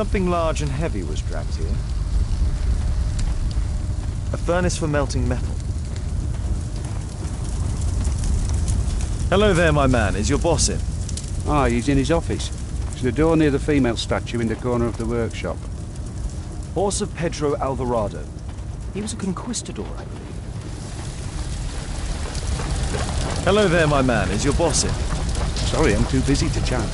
Something large and heavy was dragged here. A furnace for melting metal. Hello there, my man. Is your boss in? Ah, he's in his office. It's the door near the female statue in the corner of the workshop. Horse of Pedro Alvarado. He was a conquistador, I believe. Hello there, my man. Is your boss in? Sorry, I'm too busy to chat.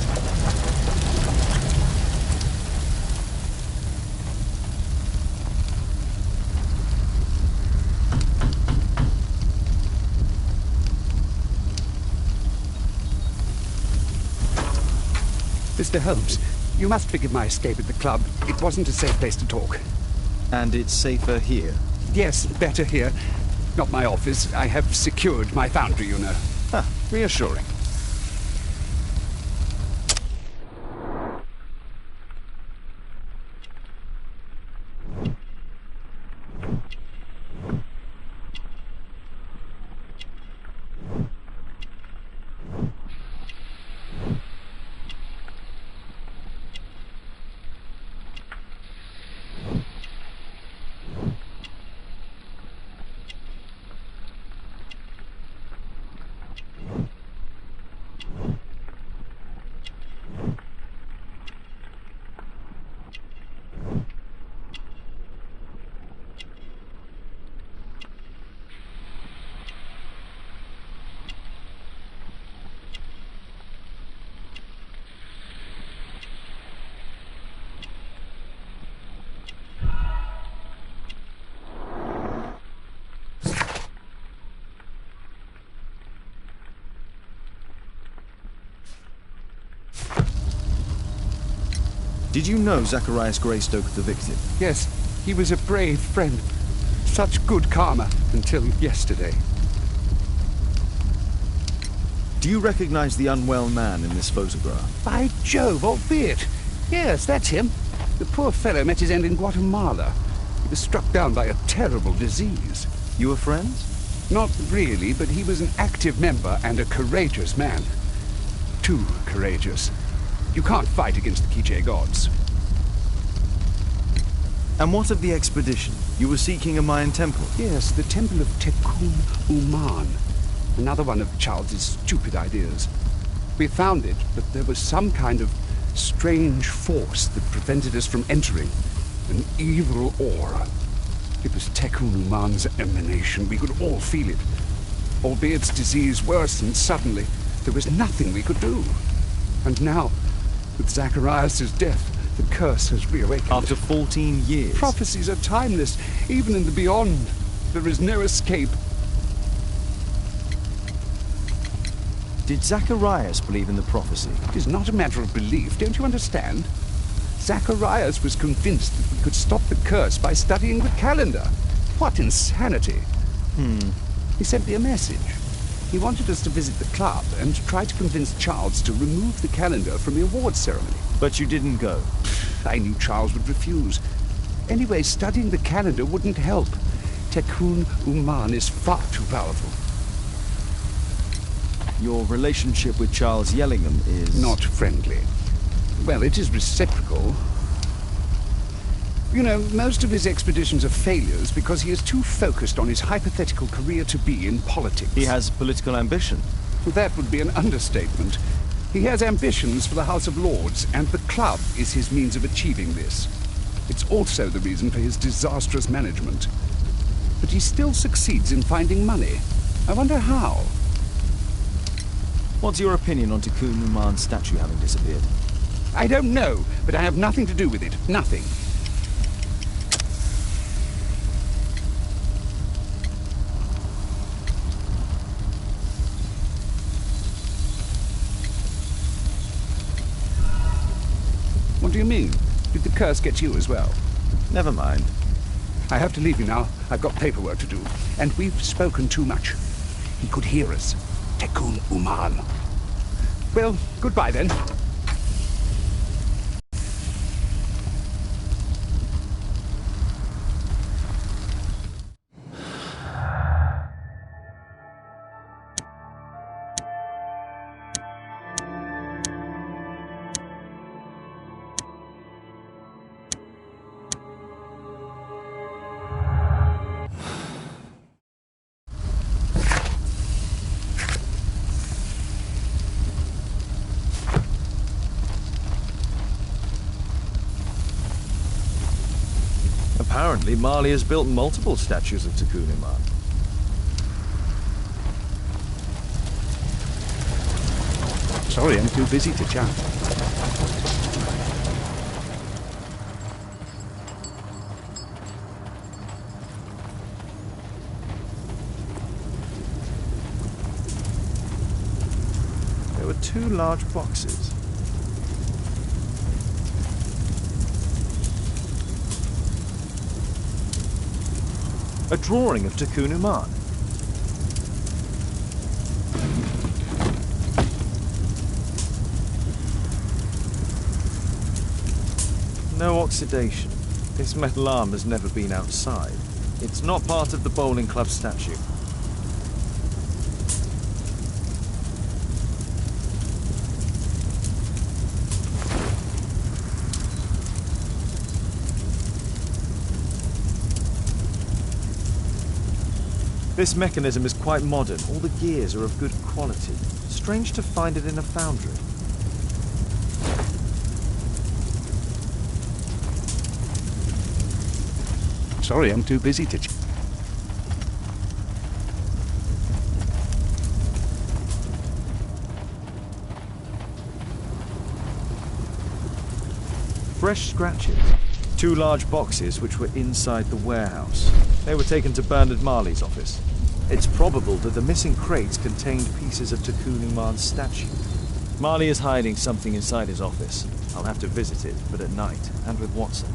Mr. Holmes, you must forgive my escape at the club. It wasn't a safe place to talk. And it's safer here? Yes, better here. Not my office. I have secured my foundry, you know. Ah, reassuring. Did you know Zacharias Greystoke, the victim? Yes, he was a brave friend. Such good karma until yesterday. Do you recognize the unwell man in this photograph? By Jove, albeit. Yes, that's him. The poor fellow met his end in Guatemala. He was struck down by a terrible disease. You were friends? Not really, but he was an active member and a courageous man. Too courageous. You can't fight against the Quiche gods. And what of the expedition? You were seeking a Mayan temple? Yes, the temple of Tekun Uman. Another one of Charles's stupid ideas. We found it, but there was some kind of strange force that prevented us from entering. An evil aura. It was Tekun Uman's emanation. We could all feel it. Albeit its disease worsened suddenly, there was nothing we could do. And now, with Zacharias' death, the curse has reawakened. After 14 years? Prophecies are timeless. Even in the beyond, there is no escape. Did Zacharias believe in the prophecy? It is not a matter of belief, don't you understand? Zacharias was convinced that we could stop the curse by studying the calendar. What insanity! He sent me a message. He wanted us to visit the club and try to convince Charles to remove the calendar from the awards ceremony. But you didn't go? I knew Charles would refuse. Anyway, studying the calendar wouldn't help. Tekun Uman is far too powerful. Your relationship with Charles Yellingham is... not friendly. Well, it is reciprocal. You know, most of his expeditions are failures because he is too focused on his hypothetical career to be in politics. He has political ambition. That would be an understatement. He has ambitions for the House of Lords, and the club is his means of achieving this. It's also the reason for his disastrous management. But he still succeeds in finding money. I wonder how. What's your opinion on Tekun Uman's statue having disappeared? I don't know, but I have nothing to do with it. Nothing. What do you mean? Did the curse get you as well? Never mind. I have to leave you now. I've got paperwork to do. And we've spoken too much. He could hear us. Tekun Uman. Well, goodbye then. Apparently, Marley has built multiple statues of Tekun Uman. Sorry, I'm too busy to chat. There were 2 large boxes. A drawing of Tekun Uman. No oxidation. This metal arm has never been outside. It's not part of the bowling club statue. This mechanism is quite modern. All the gears are of good quality. Strange to find it in a foundry. Sorry, I'm too busy to... Fresh scratches. 2 large boxes which were inside the warehouse. They were taken to Bernard Marley's office. It's probable that the missing crates contained pieces of Tekun Uman's statue. Marley is hiding something inside his office. I'll have to visit it, but at night, and with Watson.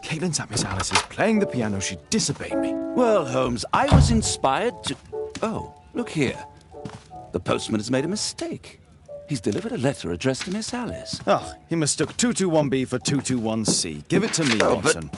Caitlin's at Miss Alice's playing the piano. She disobeyed me. Well, Holmes, I was inspired to... Oh, look here. The postman has made a mistake. He's delivered a letter addressed to Miss Alice. Oh, he mistook 221B for 221C. Give it to me, Watson.